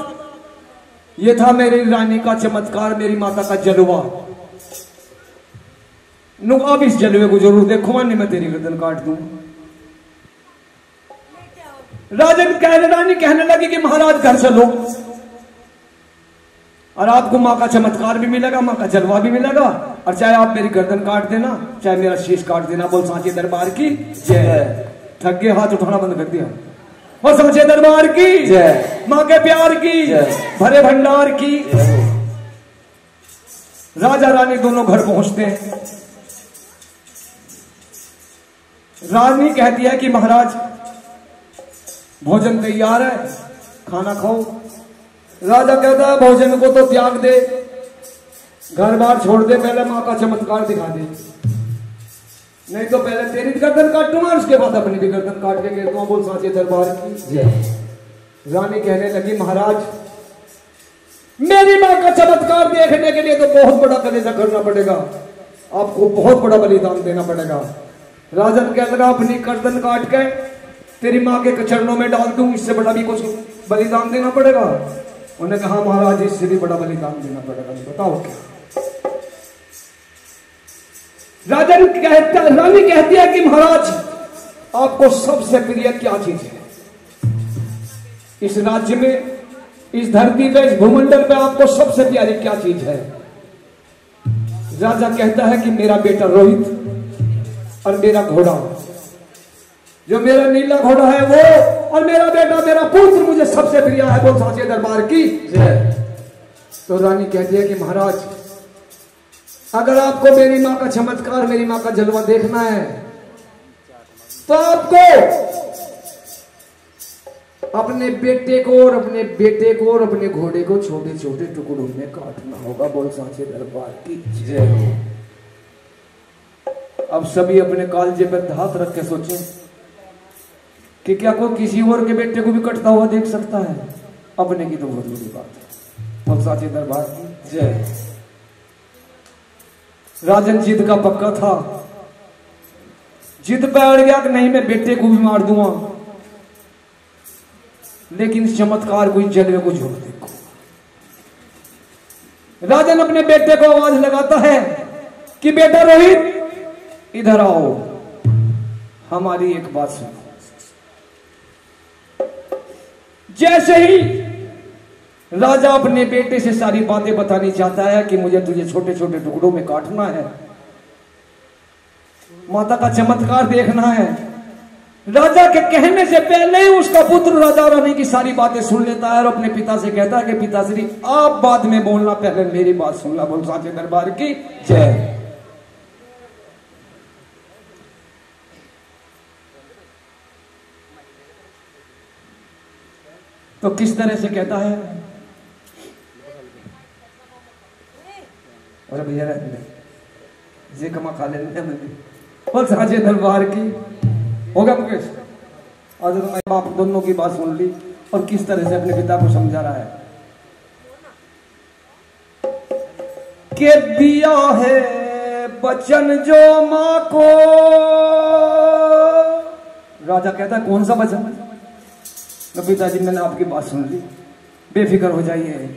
ये था मेरी रानी का चमत्कार, मेरी माता का जलवा। अब इस जलवे को जरूर देखो, वरना मैं तेरी गर्दन काट दूं। रानी कहने लगी कि महाराज घर चलो और आपको माँ का चमत्कार भी मिलेगा, माँ का जलवा भी मिलेगा, और चाहे आप मेरी गर्दन काट देना चाहे मेरा शीश काट देना। बोल सांचे दरबार की जय। थक गए, हाथ उठाना बंद कर दिया। और सांचे दरबार की जय, माँ के प्यार की भरे भंडार की। राजा रानी दोनों घर पहुंचते हैं। रानी कहती है कि महाराज भोजन तैयार है, खाना खाओ। राजा कहता है भोजन को तो त्याग दे, घर बार छोड़ दे, पहले माँ का चमत्कार दिखा दे, नहीं तो पहले तेरी गर्दन काटूंगा उसके बाद अपनी भी गर्दन काट के गिरता हूं। बोल सांचे दरबार की जय। रानी कहने लगी महाराज मेरी माँ का चमत्कार देखने के लिए तो बहुत बड़ा कलेजा करना पड़ेगा, आपको बहुत बड़ा बलिदान देना पड़ेगा। राजन कहने लगा अपनी गर्दन काट के तेरी माँ के चरणों में डाल दूं, इससे बड़ा भी कुछ बलिदान देना पड़ेगा। उन्होंने कहा महाराज इससे भी बड़ा बलिदान देना पड़ेगा, बताओ क्या। रानी कहती है कि महाराज आपको सबसे प्रिय क्या चीज है इस राज्य में, इस धरती पे, इस भूमंडल पे आपको सबसे प्यारी क्या चीज है। राजा कहता है कि मेरा बेटा रोहित और मेरा घोड़ा, जो मेरा नीला घोड़ा है वो, और मेरा बेटा मेरा पुत्र मुझे सबसे प्रिय है। बोल सांचे दरबार की जय। तो रानी कहती है कि महाराज अगर आपको मेरी माँ का चमत्कार, मेरी माँ का जलवा देखना है तो आपको अपने बेटे को और अपने बेटे को और अपने घोड़े को छोटे छोटे टुकड़ों में काटना होगा। बोल सांचे दरबार की जय। अब सभी अपने कालजे पर हाथ रख के सोचें कि क्या कोई किसी और के बेटे को भी कटता हुआ देख सकता है। अपने की तो बहुत बड़ी बात है। बोल सांचे दरबार की जय। राजन जिद का पक्का था, जिद पे अड़ गया कि नहीं मैं बेटे को भी मार दूंगा, लेकिन इस चमत्कार को, इस जलवे को झूठ देखो। राजन अपने बेटे को आवाज लगाता है कि बेटा रोहित इधर आओ, हमारी एक बात सुनो। जैसे ही राजा अपने बेटे से सारी बातें बतानी चाहता है कि मुझे तुझे छोटे छोटे टुकड़ों में काटना है, माता का चमत्कार देखना है, राजा के कहने से पहले ही उसका पुत्र राजा रानी की सारी बातें सुन लेता है और अपने पिता से कहता है कि पिताश्री आप बाद में बोलना, पहले मेरी बात सुनना। बोल सांचे दरबार की जय। तो किस तरह से कहता है, अरे भैया ये कमा खा लेने बोल सांचे दरबार की। होगा मुकेश, आज तो माँ बाप दोनों की बात सुन ली और किस तरह से अपने पिता को समझा रहा है कि दिया है वचन जो माँ को। राजा कहता है कौन सा वचन? तो पिताजी मैंने आपकी बात सुन ली, बेफिक्र हो जाइए,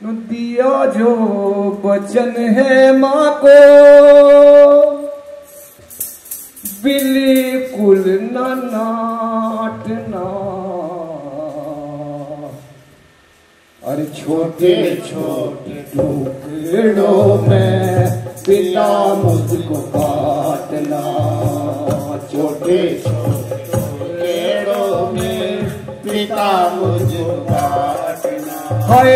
दिया जो वचन है माँ को बिल्कुल न नाटना। अरे छोटे छोटे टुकड़ों में पिता मुझको काटना। छोटे छोटे टुकड़ों में पिता मुझको काटना। हाय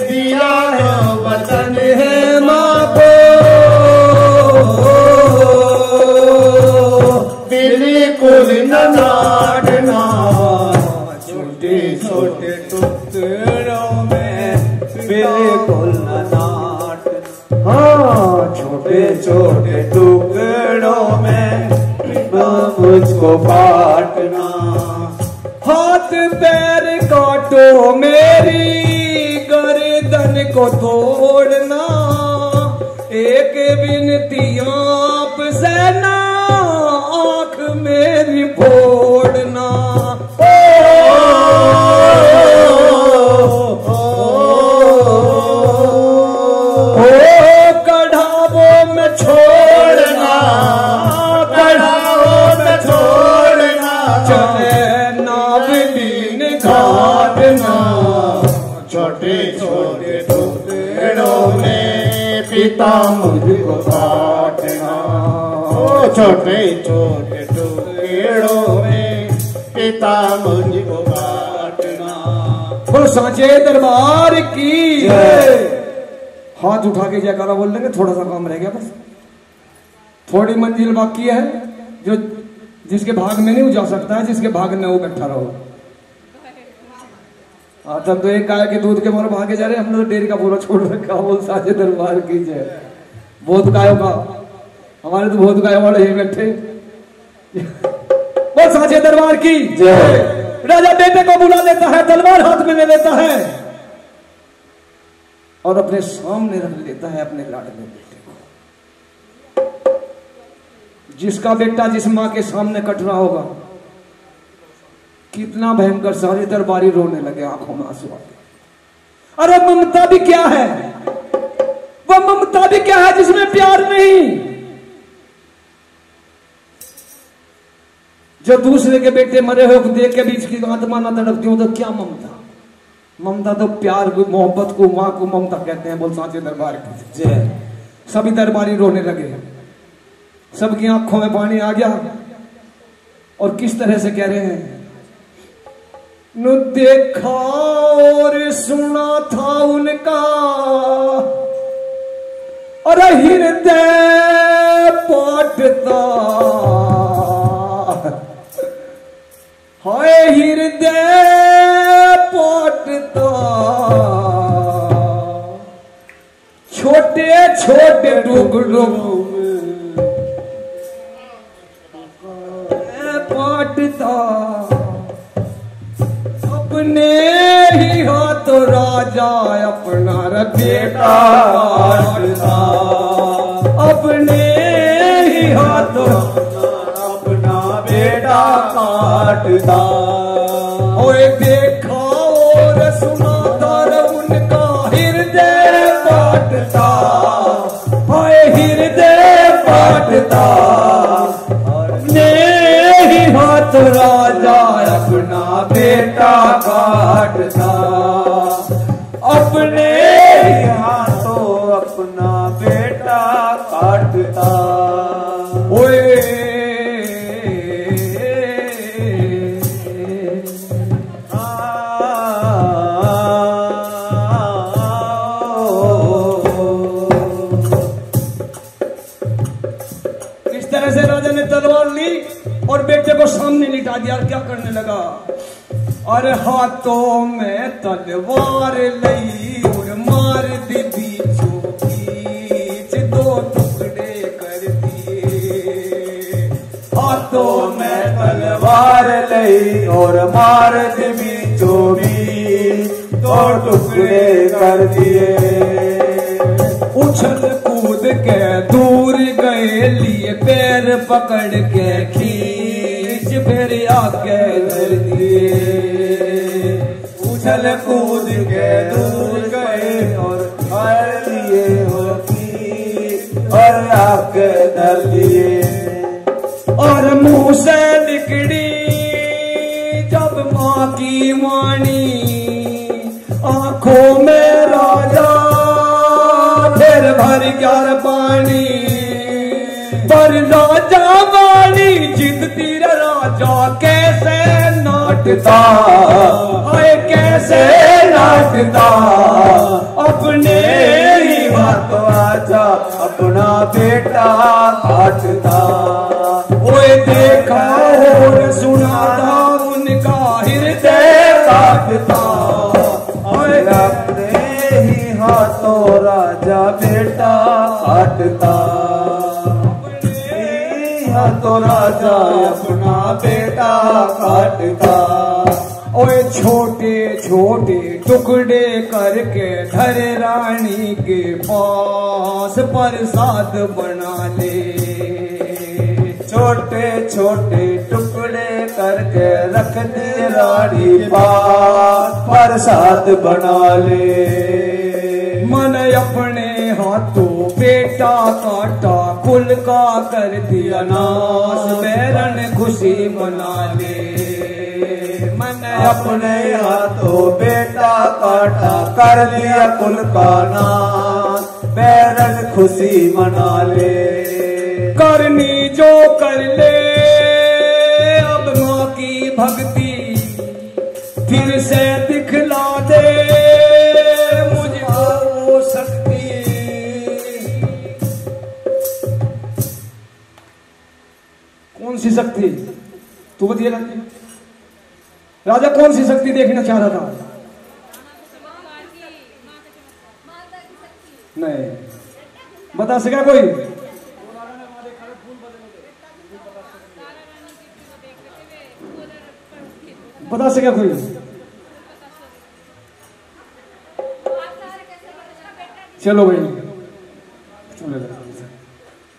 दिया है वचन है माँ को बिल्कुल न नाटना। छोटे छोटे टुकड़ों में बिल्कुल न नाटना। हाँ छोटे छोटे टुकड़ों में मुझको बांटना। हाथ पैर काटो मेरी गर्दन को तोड़ना। एक विनती आपसे ना आँख मेरी फोड़ना। कढ़ावों में छोड़ना। कढ़ावों में छोड़ना। चले नावलीन घाटना। छोटे छोटे टुकड़ों में पिता मुझको काटना। छोटे छोटे टुकड़ों में पिता मुझको काटना। बोलो सांचे दरबार की जय। हाथ उठा के जयकारा बोल देंगे। थोड़ा सा काम रह गया बस, थोड़ी मंजिल बाकी है। जो जिसके भाग में नहीं वो जा सकता है, जिसके भाग में वो बैठा रहो। तब तो एक गाय के दूध के मोर भागे जा रहे, हमने तो डेयरी का पूरा छोड़ रखा। बोल साजे दरबार की जय। बहुत गायों का, हमारे तो बहुत गायों वाले ही बैठे। बोल साजे दरबार की जय। राजा बेटे को बुला लेता है, तलवार हाथ में ले लेता है और अपने सामने रख लेता है अपने लाडले बेटे को। जिसका बेटा जिस मां के सामने कट रहा होगा, कितना भयंकर। सारे दरबारी रोने लगे, आंखों में आंसू आ गए। अरे ममता भी क्या है, वो ममता भी क्या है जिसमें प्यार नहीं। जो दूसरे के बेटे मरे हो देख के बीच की आत्मा ना तड़पती हो तो क्या ममता। ममता तो प्यार को, मोहब्बत को, मां को ममता कहते हैं। बोल सांचे दरबार की जय। सभी दरबारी रोने लगे, सबकी आंखों में पानी आ गया और किस तरह से कह रहे हैं। नु देखा और सुना था उनका और हृदय पाटता। हाय हृदय पाटता। छोटे छोटे टुकड़ों में पाटता। अपने ही हाथों राजा अपना बेटा काटता। अपने ही हाथों अपना बेटा काटता। ओए देखा और सुना था उनका हृदय पाटता। हाय हृदय पाटता। अपने ही हाथ राजा अपना बेटा काटता। अपने ही हाथों अपना बेटा काटता। ओए इस तरह से राजा ने तलवार ली और बेटे को सामने लिटा दिया। क्या करने लगा? और हाथों में तलवार लई और मार दी बीचों बीच, दो टुकड़े कर दिए। हाथों में तलवार लई और मार दी बीचों बीच, दो टुकड़े कर दिए। उछल कूद के दूर गए, लिए पैर पकड़ के खींच फिर आगे धर दिए। उछल कूद के दूर गए डर लिए। और मुंह से निकली जब माँ की वाणी, आंखों में राजा फिर भर गया पानी। पर राजा वाली जिद तीर राजा कैसे नाटता, आए कैसे नाटता, अपने ही हाथों राजा अपना बेटा काटता। ओए देखा और सुना था उनका हृदय काटता। और अपने ही हाथों राजा बेटा काटता। तो राजा अपना बेटा काटता। ओए छोटे छोटे टुकड़े करके धर रानी के पास प्रसाद बना ले। छोटे छोटे टुकड़े करके रख दिए रानी पास प्रसाद बना ले। मन अपने हाथों बेटा काटा कुल का कर दिया नाश, बैरन खुशी मना ले। मन अपने हाथों बेटा काटा कर दिया कुल का नाश, बैरन खुशी मना ले। करनी जो कर ले अब माँ की भक्ति, फिर से दिखला दे मुझको वो शक्ति। कौन सी शक्ति? तू बतिया राजा, कौन सी शक्ति देखना चाह रहा था? नहीं बता सका कोई? बता सका कोई? चलो भाई,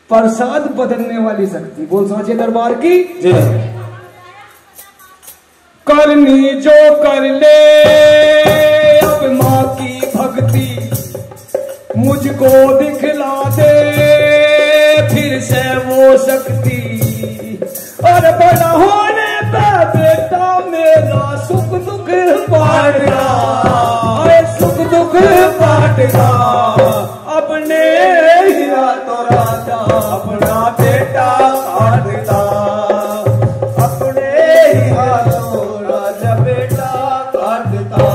प्रसाद बदलने वाली शक्ति बोल सांचे दरबार की जय। करनी जो कर ले अब माँ की भक्ति, मुझको दिखला दे फिर से वो शक्ति। और बड़ा होने पे बेटा मेरा सुख दुख बांटेगा, सुख दुख बांटेगा। अपने ही हाथों राजा अपना बेटा काटता। अपने ही हाथों राजा बेटा काटता।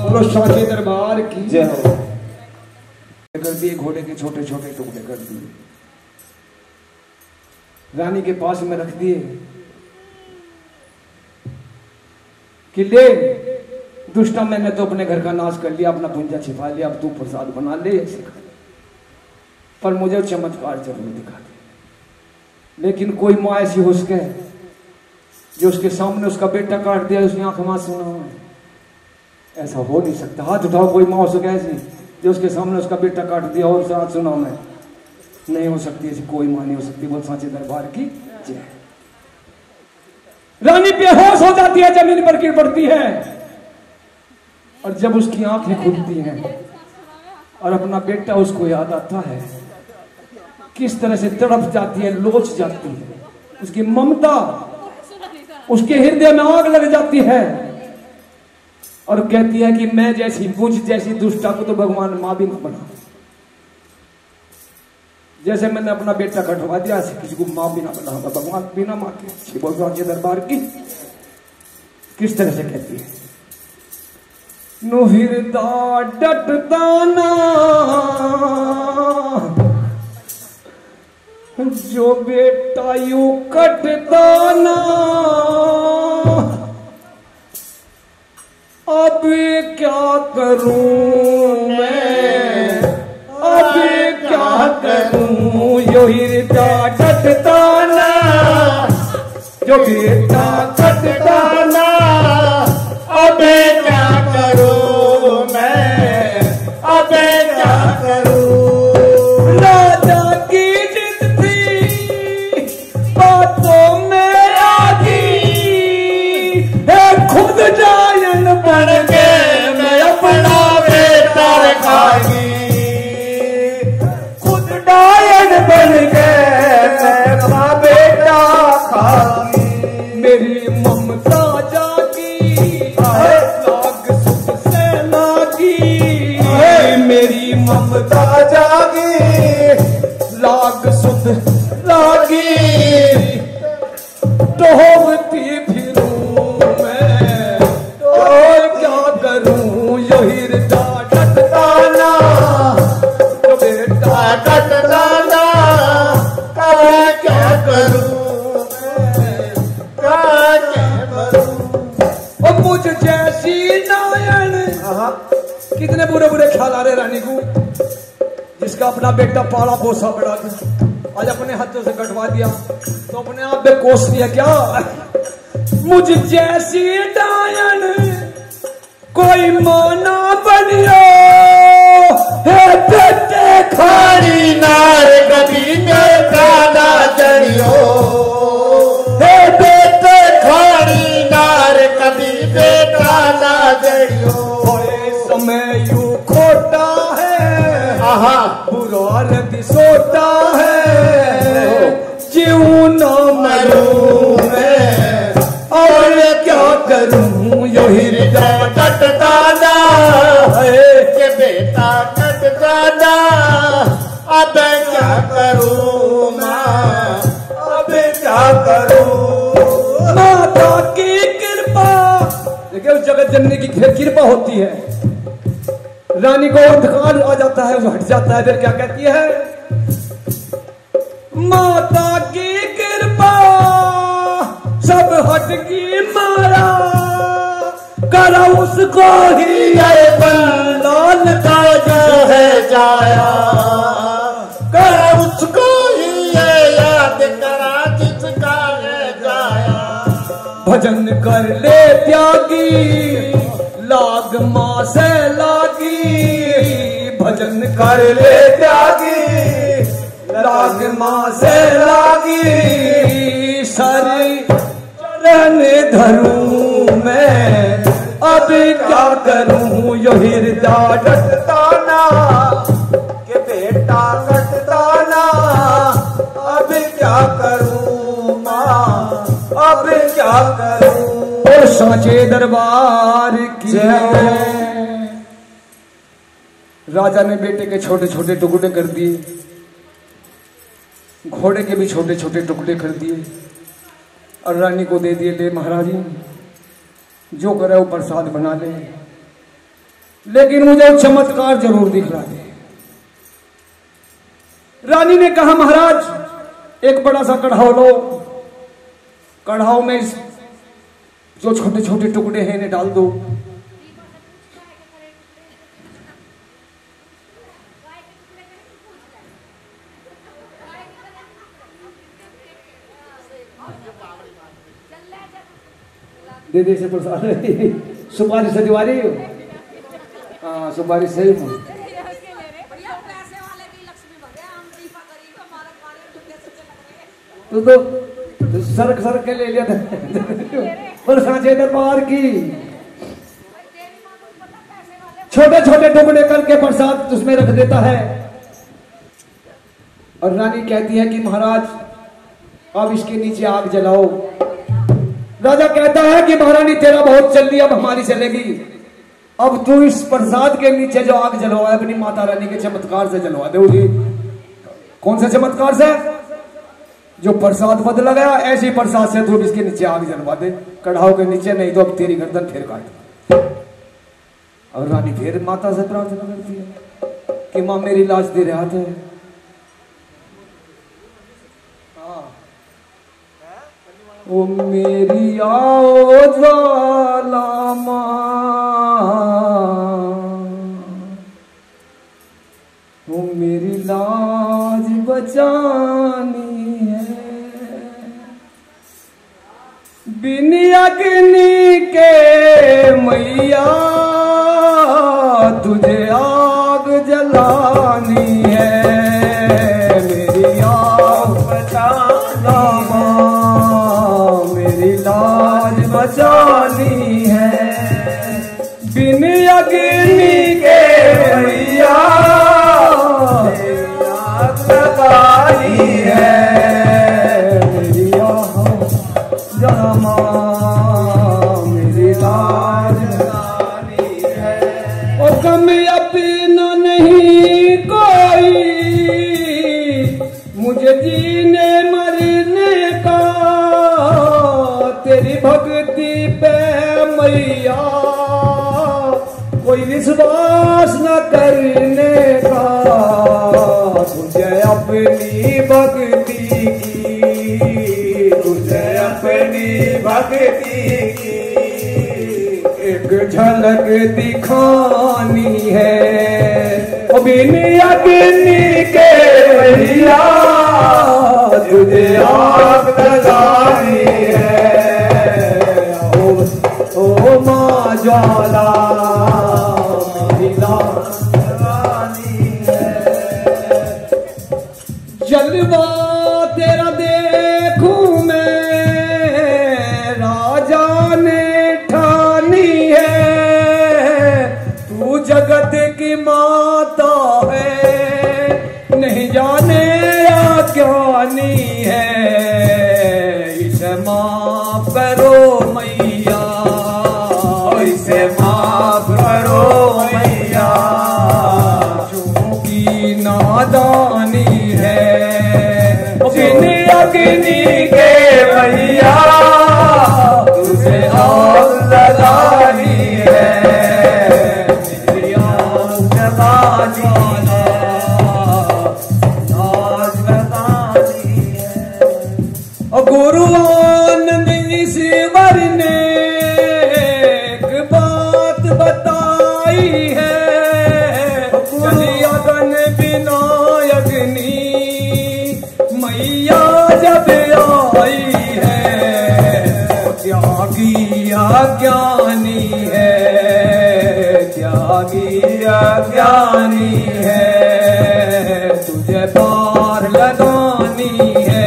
बोलो सांचे दरबार की जय हो। कर दिए घोड़े के छोटे छोटे टुकड़े कर दिए, रानी के पास में रख दिए कि ले दुष्टा, मैंने तो अपने घर का नाश कर लिया, अपना पुंजा छिपा लिया, अब तू प्रसाद बना ले ऐसे कर। पर मुझे चमत्कार जरूर दिखा दे। लेकिन कोई माँ ऐसी हो सके जो उसके सामने उसका बेटा काट दिया, उसने आंख में सुना हो, ऐसा हो नहीं सकता। हाथ उठाओ कोई माँ हो सके ऐसी जो उसके सामने उसका बेटा काट दिया और साथ सुना मैं। नहीं हो सकती ऐसी कोई माँ नहीं हो सकती। बोल सांचे दरबार की जय। रानी बेहोश हो जाती है, जमीन पर गिर पड़ती है, और जब उसकी आंखें खुलती हैं और अपना बेटा उसको याद आता है, किस तरह से तड़प जाती है, लोच जाती है, उसकी ममता उसके हृदय में आग लग जाती है और कहती है कि मैं जैसी मुझ जैसी दुष्टा को तो भगवान मां भी न बना। जैसे मैंने अपना बेटा कटवा दिया, किसी को मां भी ना बना, भगवान बिना मां के। बोल सांचे दरबार की किस तरह से कहती है? नुहिरदा डटदाना जो बेटा यू कटदाना, अब क्या करूं मैं, अब क्या करूं। यो हिरदा डटदाना जो बेटा कटदाना, अब क्या करूं मैं, अब क्या करूं। राजा की जिद थी बातों में आगी, खुद जायन बन के मैं अपना बेटा खागी। खुद डायन बन के ममता जागी लाग सुध लागी टोहती फिरूं मैं और क्या करूं यही डटता ना बेटा डटता ना क्या करूं क्या करूं। और मुझ जैसी नायन कितने बुरे बुरे ख्याल आ रहे रानी को, जिसका अपना बेटा पाला पोसा बड़ा था आज अपने हाथों से कटवा दिया तो अपने आप में कोस दिया क्या। मुझ जैसी डायन कोई माना बनियो है बेटे खारी नार कभी बेटा ना जड़ियो हे बेटे खारी नार कभी बेटा ना जड़ियो। समय यू खोटा है आहा बुरा रति सोता है जीऊं न मरूं मैं और क्या करूं यही डटता ना के बेटा डटता ना अब क्या करूं मां अब क्या करूं। माता की कृपा, लेकिन उस जगत जननी की फिर कृपा होती है। रानी को अंधकार आ जाता है, वो हट जाता है, फिर क्या कहती है? माता की कृपा सब हट की मारा करा उसको ही ये बंदान का जो है जाया कर उसको ही ये याद करा जिसका है जाया। भजन कर ले त्यागी लाग मां से लागी भजन कर ले त्यागी लाग मां से लागी सारी चरण धरूं मैं अब क्या करूं यो हृदय डटता ना के बेटा कटता ना अब क्या करूं मां अब क्या करूं। और सांचे दरबार की राजा ने बेटे के छोटे छोटे टुकड़े कर दिए, घोड़े के भी छोटे छोटे टुकड़े कर दिए और रानी को दे दिए, ले महाराजी जो करे वो प्रसाद बना ले, लेकिन मुझे चमत्कार जरूर दिखला दे। रानी ने कहा महाराज एक बड़ा सा कढ़ाव लो, कढ़ाव में जो छोटे छोटे टुकड़े हैं इन्हें डाल दो। दे दे से प्रसाद सुपारी से दीवारी, हाँ सुपारी सही हूँ। तो सरक सरक के ले लिया था और सांचे दरबार की छोटे छोटे टुकड़े करके प्रसाद उसमें रख देता है और रानी कहती है कि महाराज अब इसके नीचे आग जलाओ। राजा कहता है कि महारानी तेरा बहुत चल रही, अब हमारी चलेगी, अब तू इस प्रसाद के नीचे जो आग जलवा अपनी माता रानी के चमत्कार से जलवा दे। उसी कौन से चमत्कार से? जो प्रसाद बदला गया ऐसी प्रसाद से तू इसके नीचे आग जलवा दे, कढ़ाव के नीचे, नहीं तो अब तेरी गर्दन फिर काट। और रानी फिर माता से प्रार्थना करती है कि मां मेरी लाश दे हाथ है। ओ मेरी आओ ज्वाला मां, ओ मेरी लाज बचानी है, बिन अग्नि के मैया तुझे आग जलानी है, मेरी आग बचाना मां, मेरी लाज बचानी है, बिन अग्नि के मैया आग लगानी है, मेरी आग जमा मेरी लाज लगानी है। ओ कम विश्वास न करने का, तुझे अपनी भक्ति की, तुझे अपनी भक्ति की एक झलक दिखानी है। बिन अग्नि के भैया तुझे आग लगानी है। ओ माँ ज्वाला लगानी है। जलवा तेरा देखूं मैं राजा ने ठानी है। तू जगत की माता है, नहीं जाने या ज्ञानी है। इसे माफ करो मैया, इसे माफ करो मैया, चूंकि नादानी है। बिन अग्नि के मैया तुझे आग लगानी है। मेरी आग लगानी है। गुरु आनंद ईश्वर ने एक बात बताई है। चली अगन बिना अग्नि मैया जब आई है। त्यागी अज्ञानी है, त्यागी अज्ञानी है। तुझे पार लगानी है।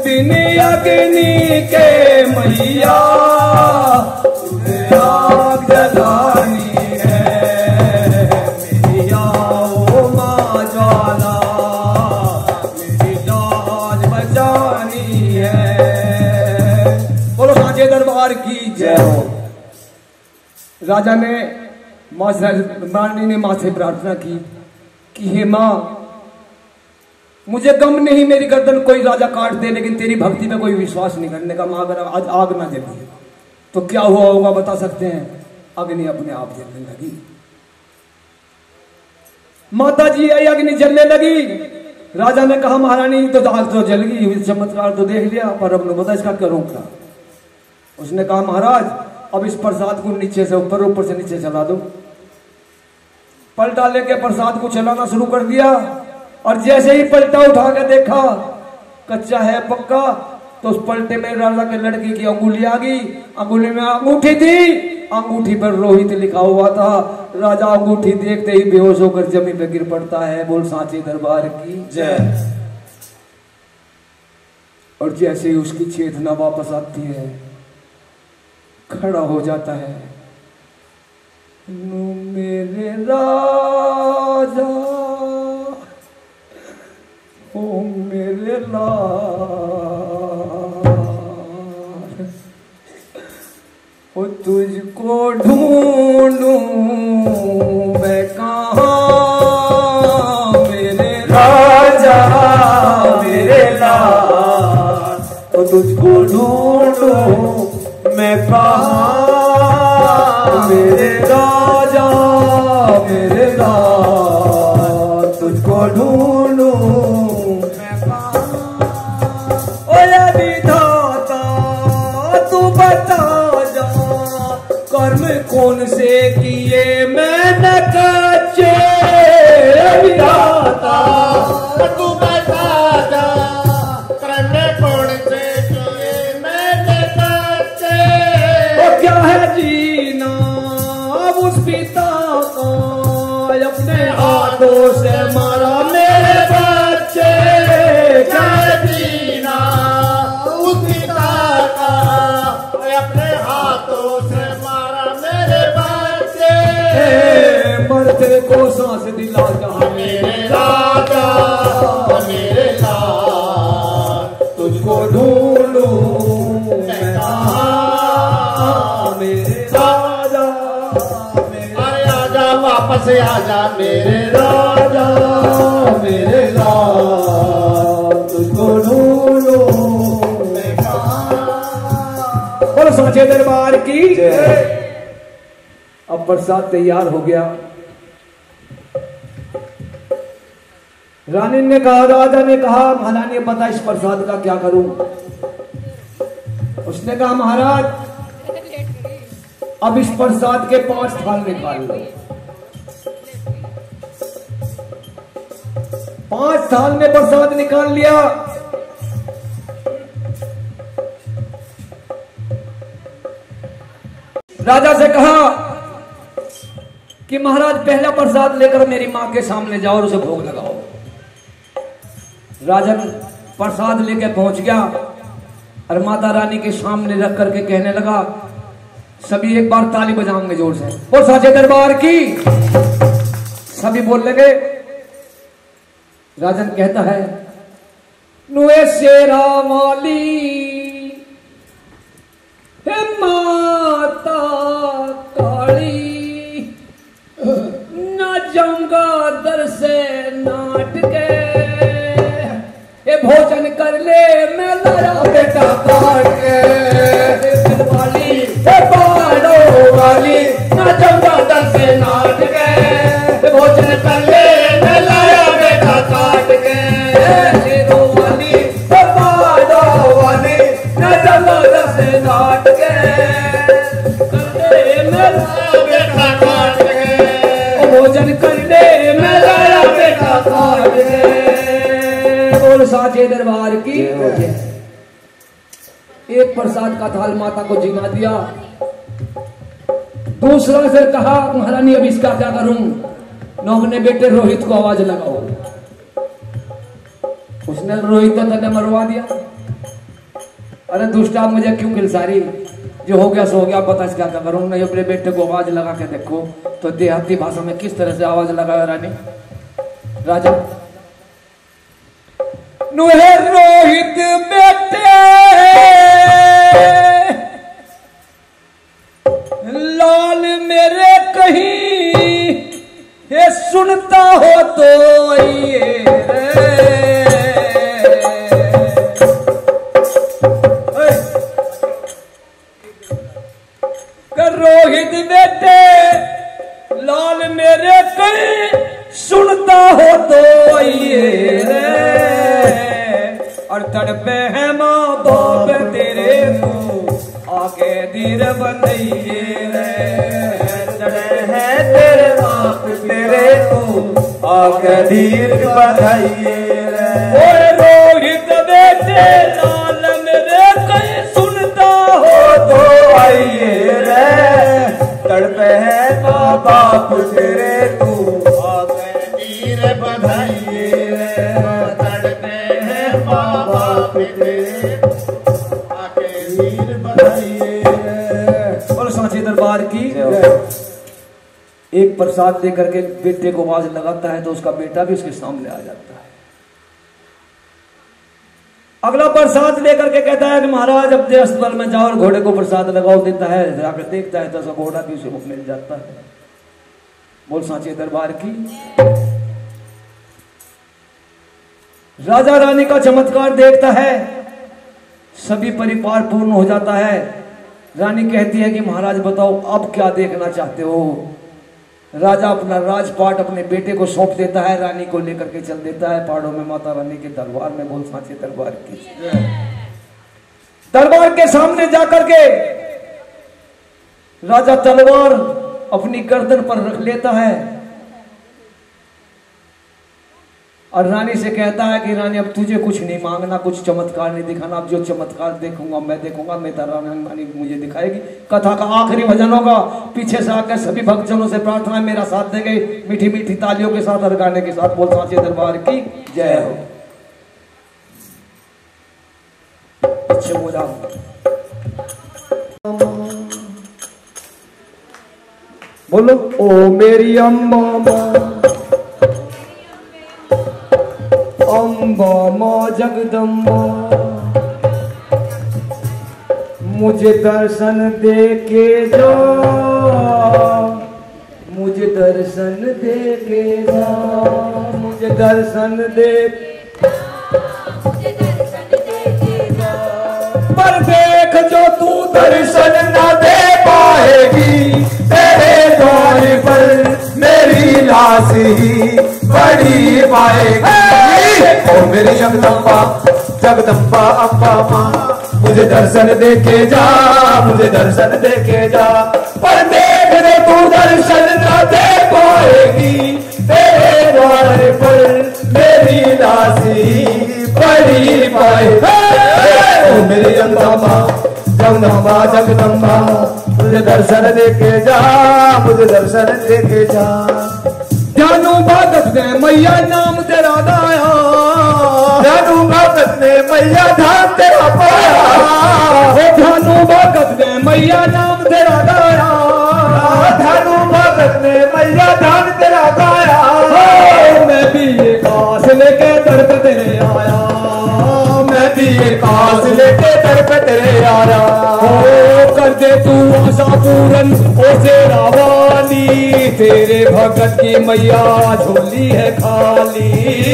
बिन अग्नि के मैया तुझे आग जलानी है। मेरी आओ माँ ज्वाला, मेरी लाज बचानी है। बोलो साचे दरबार की जय हो। राजा ने रानी ने माँ से प्रार्थना की कि हे माँ, मुझे गम नहीं मेरी गर्दन कोई राजा काट दे, लेकिन तेरी भक्ति में कोई विश्वास नहीं करने का। माँ अगर आज आग ना जली तो क्या हुआ होगा बता सकते हैं? अग्नि अपने आप जलने लगी। माता जी आई, अग्नि जलने लगी। राजा ने कहा महारानी तो आग तो जल गई, चमत्कार तो देख लिया, पर अब बता इसका करूं क्या? उसने कहा महाराज अब इस प्रसाद को नीचे से ऊपर, ऊपर से नीचे चला दो। पलटा लेके प्रसाद को चलाना शुरू कर दिया, और जैसे ही पलटा उठा के देखा कच्चा है पक्का, तो उस पलटे में राजा के लड़के की अंगुली आ गई। अंगुली में अंगूठी थी, अंगूठी पर रोहित लिखा हुआ था। राजा अंगूठी देखते ही बेहोश होकर जमीन पे गिर पड़ता है। बोल सांचे दरबार की जय। और जैसे ही उसकी चेतना वापस आती है, खड़ा हो जाता है। मेरे राजा ओ मेरे लाल, ओ तुझको ढूंढूं मैं कहाँ मेरे राजा मेरे लाल, ओ तुझको ढूंढूं मैं कहाँ मेरे राजा मेरे लाल, तुझको ढूंढूं मैं कहाँ। ओ विधाता तू बता जा, कर्म कौन से किए मैंने कच्चे। विधाता तू बता जा, कर्म कौन से किए मैंने कच्चे। ओ क्या है जीना उस पिता का, अपने हाथों से मारा मेरे बच्चे। क्या जीना उस पिता का, अपने हाथों से मारा मेरे बच्चे। मरते को सांस दिला जा मेरे राजा मेरे लाल, तुझको ढूंढूं मैं कहाँ मेरे राजा अरे आजा वापस आजा मेरे राजा मेरे लाल, तुझको ढूंढूं मैं कहाँ। बोलो सांचे दरबार की। अब प्रसाद तैयार हो गया। रानी ने कहा, राजा ने कहा, महारानी बता इस प्रसाद का क्या करूं? उसने कहा, महाराज अब इस प्रसाद के 5 थाल निकाल लो। 5 थाल में प्रसाद निकाल लिया। राजा से कहा कि महाराज पहला प्रसाद लेकर मेरी मां के सामने जाओ और उसे भोग लगाओ। राजा प्रसाद लेके पहुंच गया और माता रानी के सामने रख करके कहने लगा, सभी एक बार ताली बजाएंगे जोर से, और साचे दरबार की। सभी बोल लगे। राजन कहता है, नुए शेरा वाली हे माता काली, ना जाऊंगा दर से नाट के, ये भोजन कर ले मैं लाया बेटा काट के। वाली हे बाड़ो वाली, ना जाऊंगा दर से नाट के, ये भोजन कर ले मैं लाया बेटा काट के। शेरो वाली हे बाड़ो वाली, ना जाऊंगा दर से नाट के, कर ले मैं लाया बेटा काट के, भोजन कर ले मैं लाया बेटा काट के। साचे दरबार की। एक प्रसाद का थाल माता को जिमा दिया। दूसरा फिर कहा, महारानी अब इसका क्या करूं? नौकने बेटे रोहित को आवाज लगाओ। उसने रोहित तो तने मरवा दिया। अरे दुष्टा मुझे क्यों खिलसारी, जो हो गया सो हो गया, पता इसका क्या करूं? नहीं अपने बेटे को आवाज लगा के देखो। तो देहाती भाषा में किस तरह से आवाज लगाया रानी? राजा, नुहे रोहित बेटे लाल मेरे कहीं, ये सुनता हो तो ये रोहित बेटे लाल मेरे कहीं, सुनता हो तो ये और तड़पे है माँ बाप तेरे को, आगे धीर बनइए रे। तड़े है तेरे बाप तेरे को, आगे धीर बनइए रे। ओए रोहित बेटे लाल मेरे कहीं, सुनता हो तो आइए रे। तड़पे है माँ बाप तेरे को, आगे धीर बनइए रे। और सांची दरबार की। एक प्रसाद लेकर के बेटे को आवाज लगाता है तो उसका बेटा भी उसके सामने आ जाता है। अगला प्रसाद लेकर के कहता है कि महाराज अब अस्पताल में जाओ और घोड़े को प्रसाद लगाओ। देता है, जाकर देखता है तो उसका घोड़ा भी उसे मिल जाता है। बोल सांची दरबार की। राजा रानी का चमत्कार देखता है, सभी परिवार पूर्ण हो जाता है। रानी कहती है कि महाराज बताओ अब क्या देखना चाहते हो? राजा अपना राजपाट अपने बेटे को सौंप देता है, रानी को लेकर के चल देता है पहाड़ों में माता रानी के दरबार में। बोल सांचे दरबार की। दरबार के सामने जाकर के राजा तलवार अपनी गर्दन पर रख लेता है और रानी से कहता है कि रानी अब तुझे कुछ नहीं मांगना, कुछ चमत्कार नहीं दिखाना, अब जो चमत्कार देखूंगा मैं देखूंगा, मैं रानी मुझे दिखाएगी। कथा का आखिरी भजन होगा। पीछे से आकर सभी भक्तजनों से प्रार्थना है मेरा साथ देंगे, मीठी मीठी तालियों के साथ और गाने के साथ। बोल सांचे दरबार की जय हो। पीछे हो जाओ। बोलो ओ मेरी अम्बा अम्बा माँ जगदम्बा, मुझे दर्शन दे के जा, मुझे दर्शन दे के जा, मुझे दर्शन दे पर देख जो तू दर्शन न दे पाएगी, तेरे द्वार पर मेरी लाश ही पड़ी पाएगी। ओ मेरी जगदम्बा जगदम्बा अम्बा माँ, मुझे दर्शन देके जा, मुझे दर्शन देके जा। पर देख रे तू दर्शन न दे पाएगी, तेरे द्वार पर मेरी लाश ही पड़ी पाएगी। ओ मेरी जगदम्बा जगदम्बा जगदम्बा, मुझे दर्शन देके जा, मुझे दर्शन देके जा। जानू भगत ने मैया नाम तेरा गाया, जानू भगत ने मैया धाम तेरा पाया। जानू भगत ने मैया नाम तेरा गाया, जानू भगत ने मैया धाम तेरा गाया। मैं भी ये काश लेके दर पे तेरे आया, मैं भी ये काश लेके दर पे तेरे आया। कर दे तू आशा पूरन ओ तेरा वाली, तेरे भगत की मैया झोली है खाली।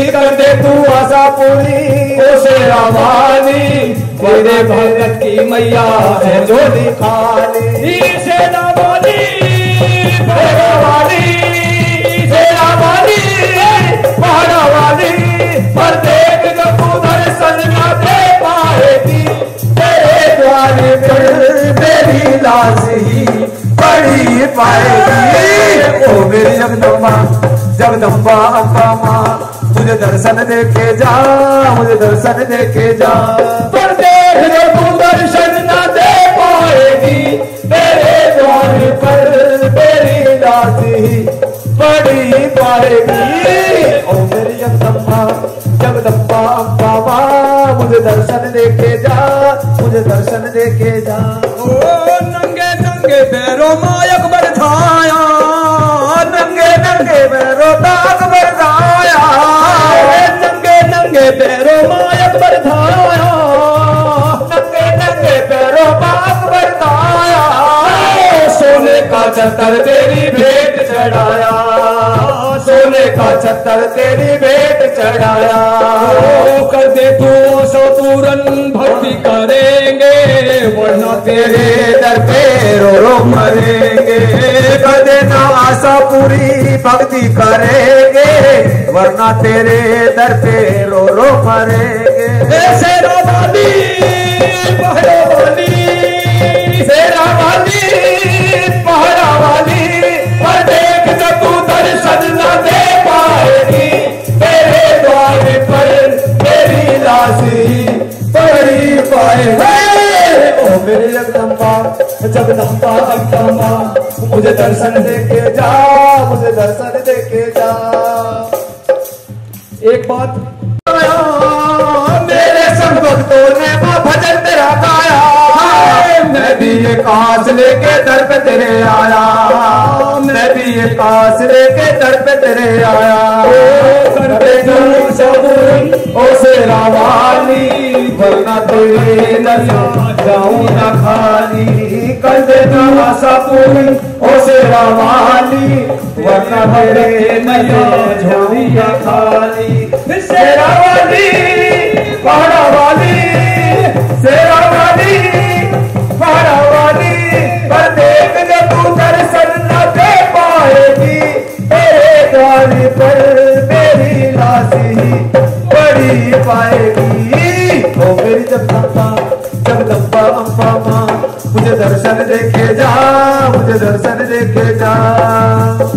कर दे तू आशा पूरी ओ तेरा वाली, तेरे भगत की मैया है झोली खाली। सेना वाली तेरा वाली, तेरा वाली, पहाड़ा वाली, पर देख जो तू दर्शन न दे पाएगी, तेरे द्वार पर मेरी लाश ही पड़ी पाएगी। ओ मेरी जगदम्बा जगदम्बा अम्बा माँ, मुझे दर्शन देके जा, मुझे दर्शन देके जा। पर देख जो तू दर्शन न दे पाएगी, तेरे द्वार पर मेरी लाश ही पड़ी पाएगी। ओ मेरी जगदम्बा जगदम्बा अम्बा माँ, मुझे दर्शन देके जा, मुझे दर्शन देके जा। ओ नंगे नंगे पैरों माँ अकबर छाया, नंगे नंगे पैरों अकबर छाया। नंगे नंगे पैरों माँ अकबर छाया, नंगे नंगे पैरों अकबर छाया। सोने का छतर तेरी भेंट चढ़ाया, सोने का छतर तेरी भेंट चढ़ाया। कर दे तू सो पूरन भक्ति करेंगे, वरना तेरे दर पे रो रो मरेंगे। कर देना आशा पूरी भक्ति करेंगे, वरना तेरे दर पे रो रो मरेंगे। शेरा वाली पहाड़ा वाली, शेरा वाली पहाड़ा वाली, पर देख जो तू दर्शन न दे पाएगी, तेरे द्वार पर मेरी लाश ही पड़ी पाएगी। ओ मेरी जगदम्बा जगदम्बा अम्बा, मुझे दर्शन देके जा, मुझे दर्शन देके जा। एक बात मेरे संग भक्तों ने वो भजन तेरा गाया। मैं भी ये काश लेके दर पे तेरे आया, मैं भी ये काश लेके दर पे तेरे आया। करते ओ शेरा वाली, वरना तेरे नजर जाऊं ना खाली। कर देना आशा पूरी ओ शेरा वाली, वरना तेरे नजर जाऊं ना खाली। शेरा वाली पहाड़ा वाली, शेरा वाली पहाड़ा वाली, पर देख जो तू दर्शन न दे पाएगी, तेरे द्वार पर मेरी लाश ही पड़ी पाएगी। ओ मेरी जगदम्बा जगदम्बा अम्बा माँ, मुझे दर्शन देके जा, मुझे दर्शन देके जा,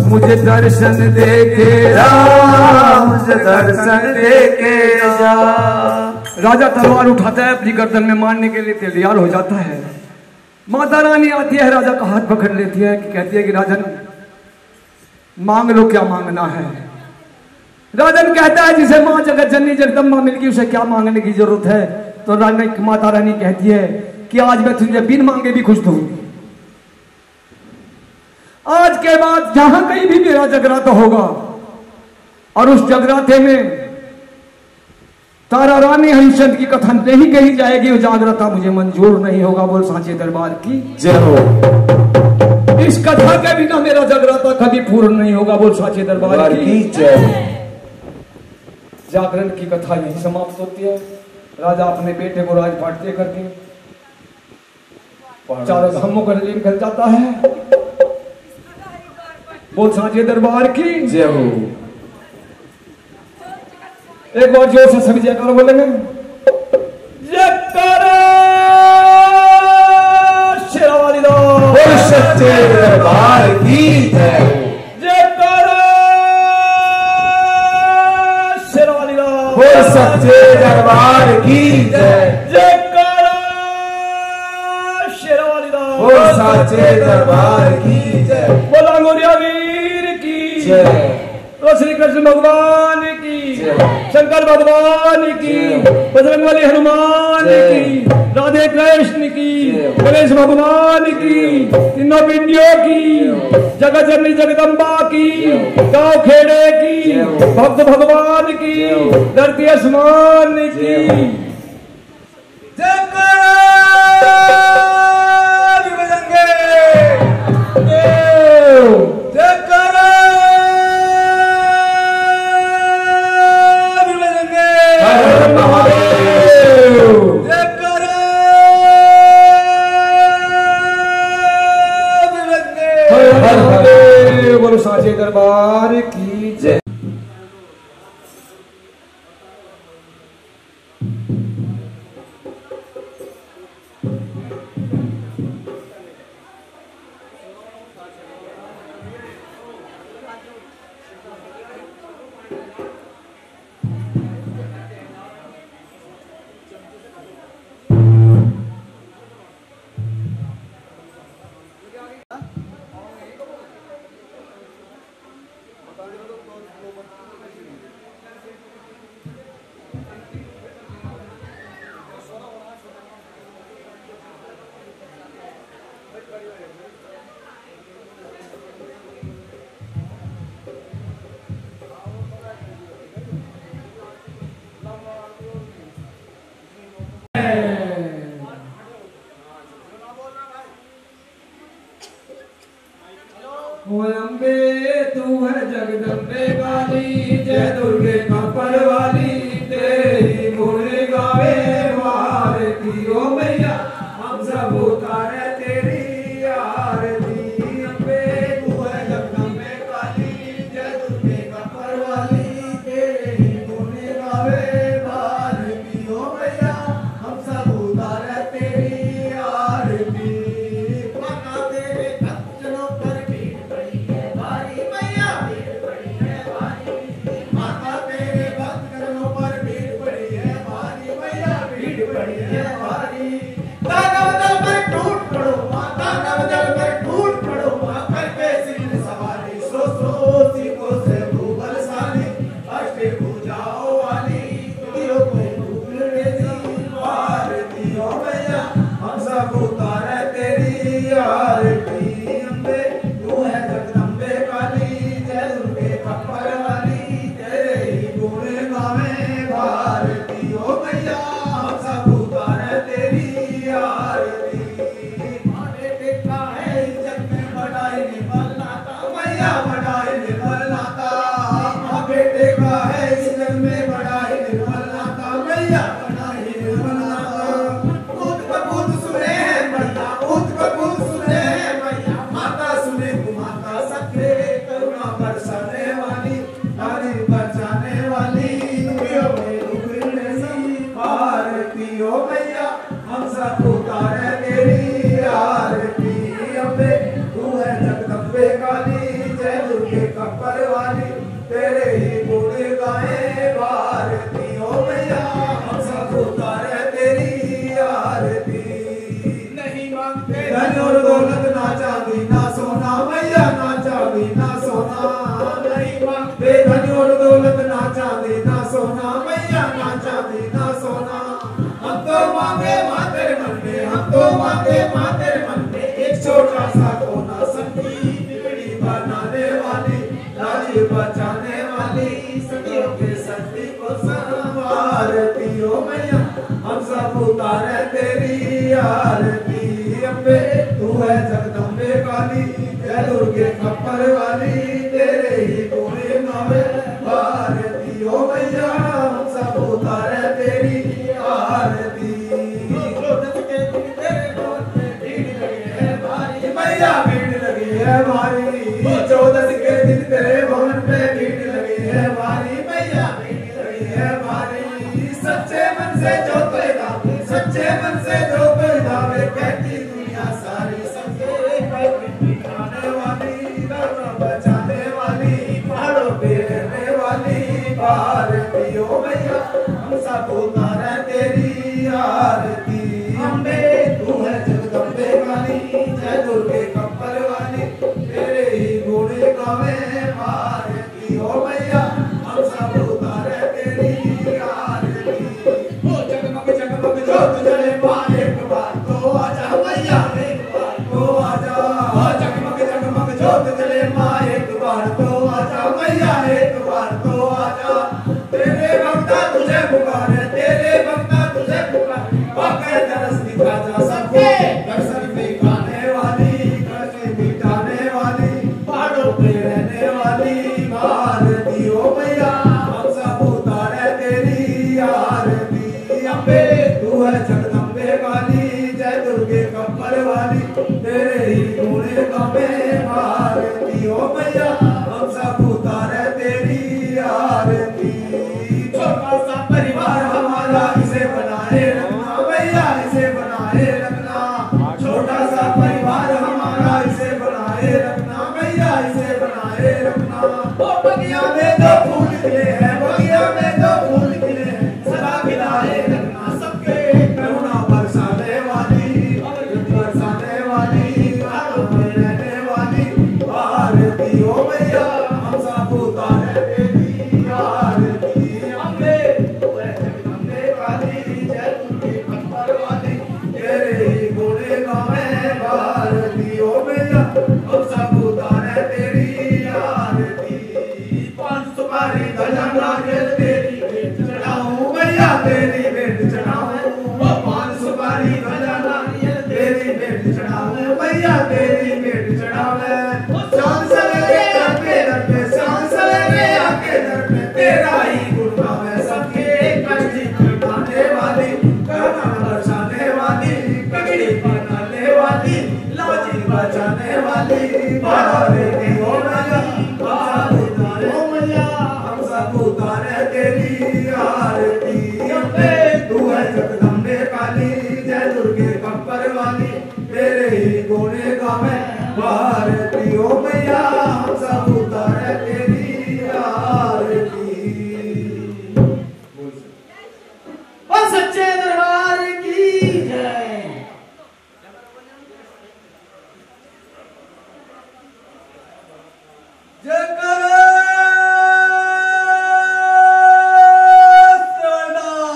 मुझे दर्शन देके जा, मुझे दर्शन देके जा। राजा तलवार उठाता है, अपनी गर्दन में मारने के लिए तैयार हो जाता है। माता रानी आती है, राजा का हाथ पकड़ लेती है, कहती है कि राजन मांग लो, क्या मांगना है। राजन कहता है जिसे माँ जगत जननी जगदम्बा मिल गई उसे क्या मांगने की जरूरत है। तो माता रानी कहती है कि आज मैं तुझे बिन मांगे भी खुश दूंगी। आज के बाद जहां कहीं भी मेरा जगराता होगा और उस जगराते में तारा रानी हरिश्चंद्र की कथा नहीं कही जाएगी, वो जागराता मुझे मंजूर नहीं होगा। बोल सांचे दरबार की जय हो। इस कथा के बिना मेरा जगराता कभी पूर्ण नहीं होगा। बोल सांचे दरबार की जय। जागरण की कथा यही समाप्त होती है। राजा अपने बेटे को राजपाट दे करके चारों धामों का निकल जाता है। बोल सांचे दरबार की जय हो। एक बार जोर से सभी जयकार बोलेंगे। जयकारा शेरावाली दा बोल सच्चे दरबार की जय हो। जयकारा शेरावाली दा बोल सच्चे दरबार की जय। जयकारा शेरावाली दा बोल सच्चे दरबार की जय। बोला गोरिया वीर की जय। तो श्री कृष्ण भगवान की, शंकर भगवान की, बजरंगबली हनुमान की, राधे कृष्ण की, गणेश भगवान की, तीनों पिंडियों की, जगत जननी जगदम्बा की, गांव खेड़े की, भक्त भगवान की, धरती आसमान की। बोलो सांचे दरबार की जय। अम्बे तू है जगदम्बे काली, जय दुर्गे कापर वाली, तेरी गुण गावे भारती ओ मैया, हम सब उतारे तेरी आरती। अम्बे तू है जगदम्बे काली, जय दुर्गे कापर वाली, तेरी गुण गावे भारती ओ मैया, हम सब उतारे तेरी आरती। माता तेरे भक्तों पर भीड़ पड़ी है भारी, मैया भीड़ पड़ी है भारी। माता तेरे भक्तों पर भीड़ पड़ी है भारी, मैया भीड़ पड़ी है भारी। दानव दल पर टूट पड़ो माता, दानव दल पर टूट पड़ो माँ, करके सिंह सवारी, सो सिखों से भूबलशाली, अष्ट भुजाओं वाली, तीरों को ढूंढने दी भारती ओ मैया, हम सब उतारे तेरी आरती। अम्बे तू है जगदम्बे काली, जय दुर्गे कापर वाली, तेरे ही गुण गावे भारती ओ मैया, हम सब उतारे तेरी आरती। माने टेका है इस जग में बड़ाई निर्मल नाता, मैया बड़ाई निर्मल नाता। माँ बेटे का है इस जग में बड़ाई निर्मल नाता, मैया बड़ाई निर्मल नाता। भूत कपूत सुने हैं मैया, भूत कपूत सुने हैं मैया, माता सुने माता सत्य करुणा बरसाने वाली, नारी बचाने वाली, दुखियों में दुखड़े सी भारती ओ मैया, हम सब उतारे तेरी आरती। अम्बे तू है जगदम्बे काली, जय दुर्गे कापर वाली, तेरे ही गुण गाए भारती ओ मैया, हम सब उतारे तेरी आरती। नहीं मांगते धन और दौलत, ना चांदी ना सोना, मैया ना चांदी ना सोना। नहीं मांगते धन और दौलत, ना चांदी ना सोना, मैया ना चांदी ना सोना। हम तो मांगे माँ तेरे मन में, हम तो मांगे माँ तेरे मन में, एक छोटा सा कोना, सबकी बिगड़ी बनाने वाली, लाज बचाने वाली, सदियों के सती को संवारती ओ मैया, हम सब उतारे तेरी आरती। अम्बे तू है जगदम्बे काली, जय दुर्गे कापर वाली, तेरे ही गुण गावे भारती ओ मैया, हम सब उतारे तेरी आरती। मैया भीड़ लगी है भारी, 14 के भारती ओ मैया हम सब उतारे तेरी आरती। अम्बे तू है जगदम्बे वाली जय दुर्गे कप्पर वाली तेरे ही गुण गावे भारती ओ मैया हम सब उतारे तेरी आरती। ओ जगमग जगमग जोत जले मां एक बार तो आजा मैया एक बार तो आजा। जगमग जगमग जोत जले मां एक बार तो आजा मैया एक बार तो आजा। तेरे भक्ता तुझे पुकारे तेरे भक्ता तुझे पुकारे पाके दरस दिखा जा सबको दर्शन दिखाने वाली कष्ट मिटाने वाली पहाड़ों पे रहने वाली भारती ओ मैया हम सब उतारे तेरी आरती। अम्बे तू है जगदम्बे वाली जय दुर्गे कप्पर वाली तेरे ही गुण गावे भारती ओ मैया हम सब उतारे तेरी आरती। छोटा सा परिवार हमारा इसे बनाए रखना भैया इसे बनाए रखना। छोटा सा परिवार हमारा इसे बनाए रखना भैया इसे बनाए रखना। ओ बगिया में दो फूल खिले हैं बगिया में दो फूल खिले हैं सदा खिलाए रखना सबके करुणा बरसाने वाली बरसाने वाली रहने वाली भारती ओ मैया हम सब उतारे तेरी आरती। अम्बे तू है जगदम्बे वाली जय दुर्गे कप्पर वाली तेरे ही गुण गावे भारती ओ मैया हम सब उतारे तेरी आरती। पान सुपारी ध्वजा नारियल तेरी भेंट चढ़ाऊं मैया तेरी भेंट चढ़ाऊं। पान सुपारी ध्वजा नारियल तेरी भेंट चढ़ाऊं मैया तेरी भेंट चढ़ावे। शान सवेरे आके दर पे शान सवेरे आके दर पे तेरा ही गुण गावे सबके कष्ट मिटाने वाली करुणा बरसाने वाली पगड़ी पहनाने वाली लाजी बचाने वाली भारती ओ मैया ओ मैया हम सब उतारे तेरी आरती। अम्बे तू है जगदम्बे काली जय दुर्गे कप्पर वाली तेरे ही गुण गावे भारती ओ मैया हम सब उतारे तेरी आरती। और सच्चे दरबार की जय।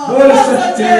बोल सच्चे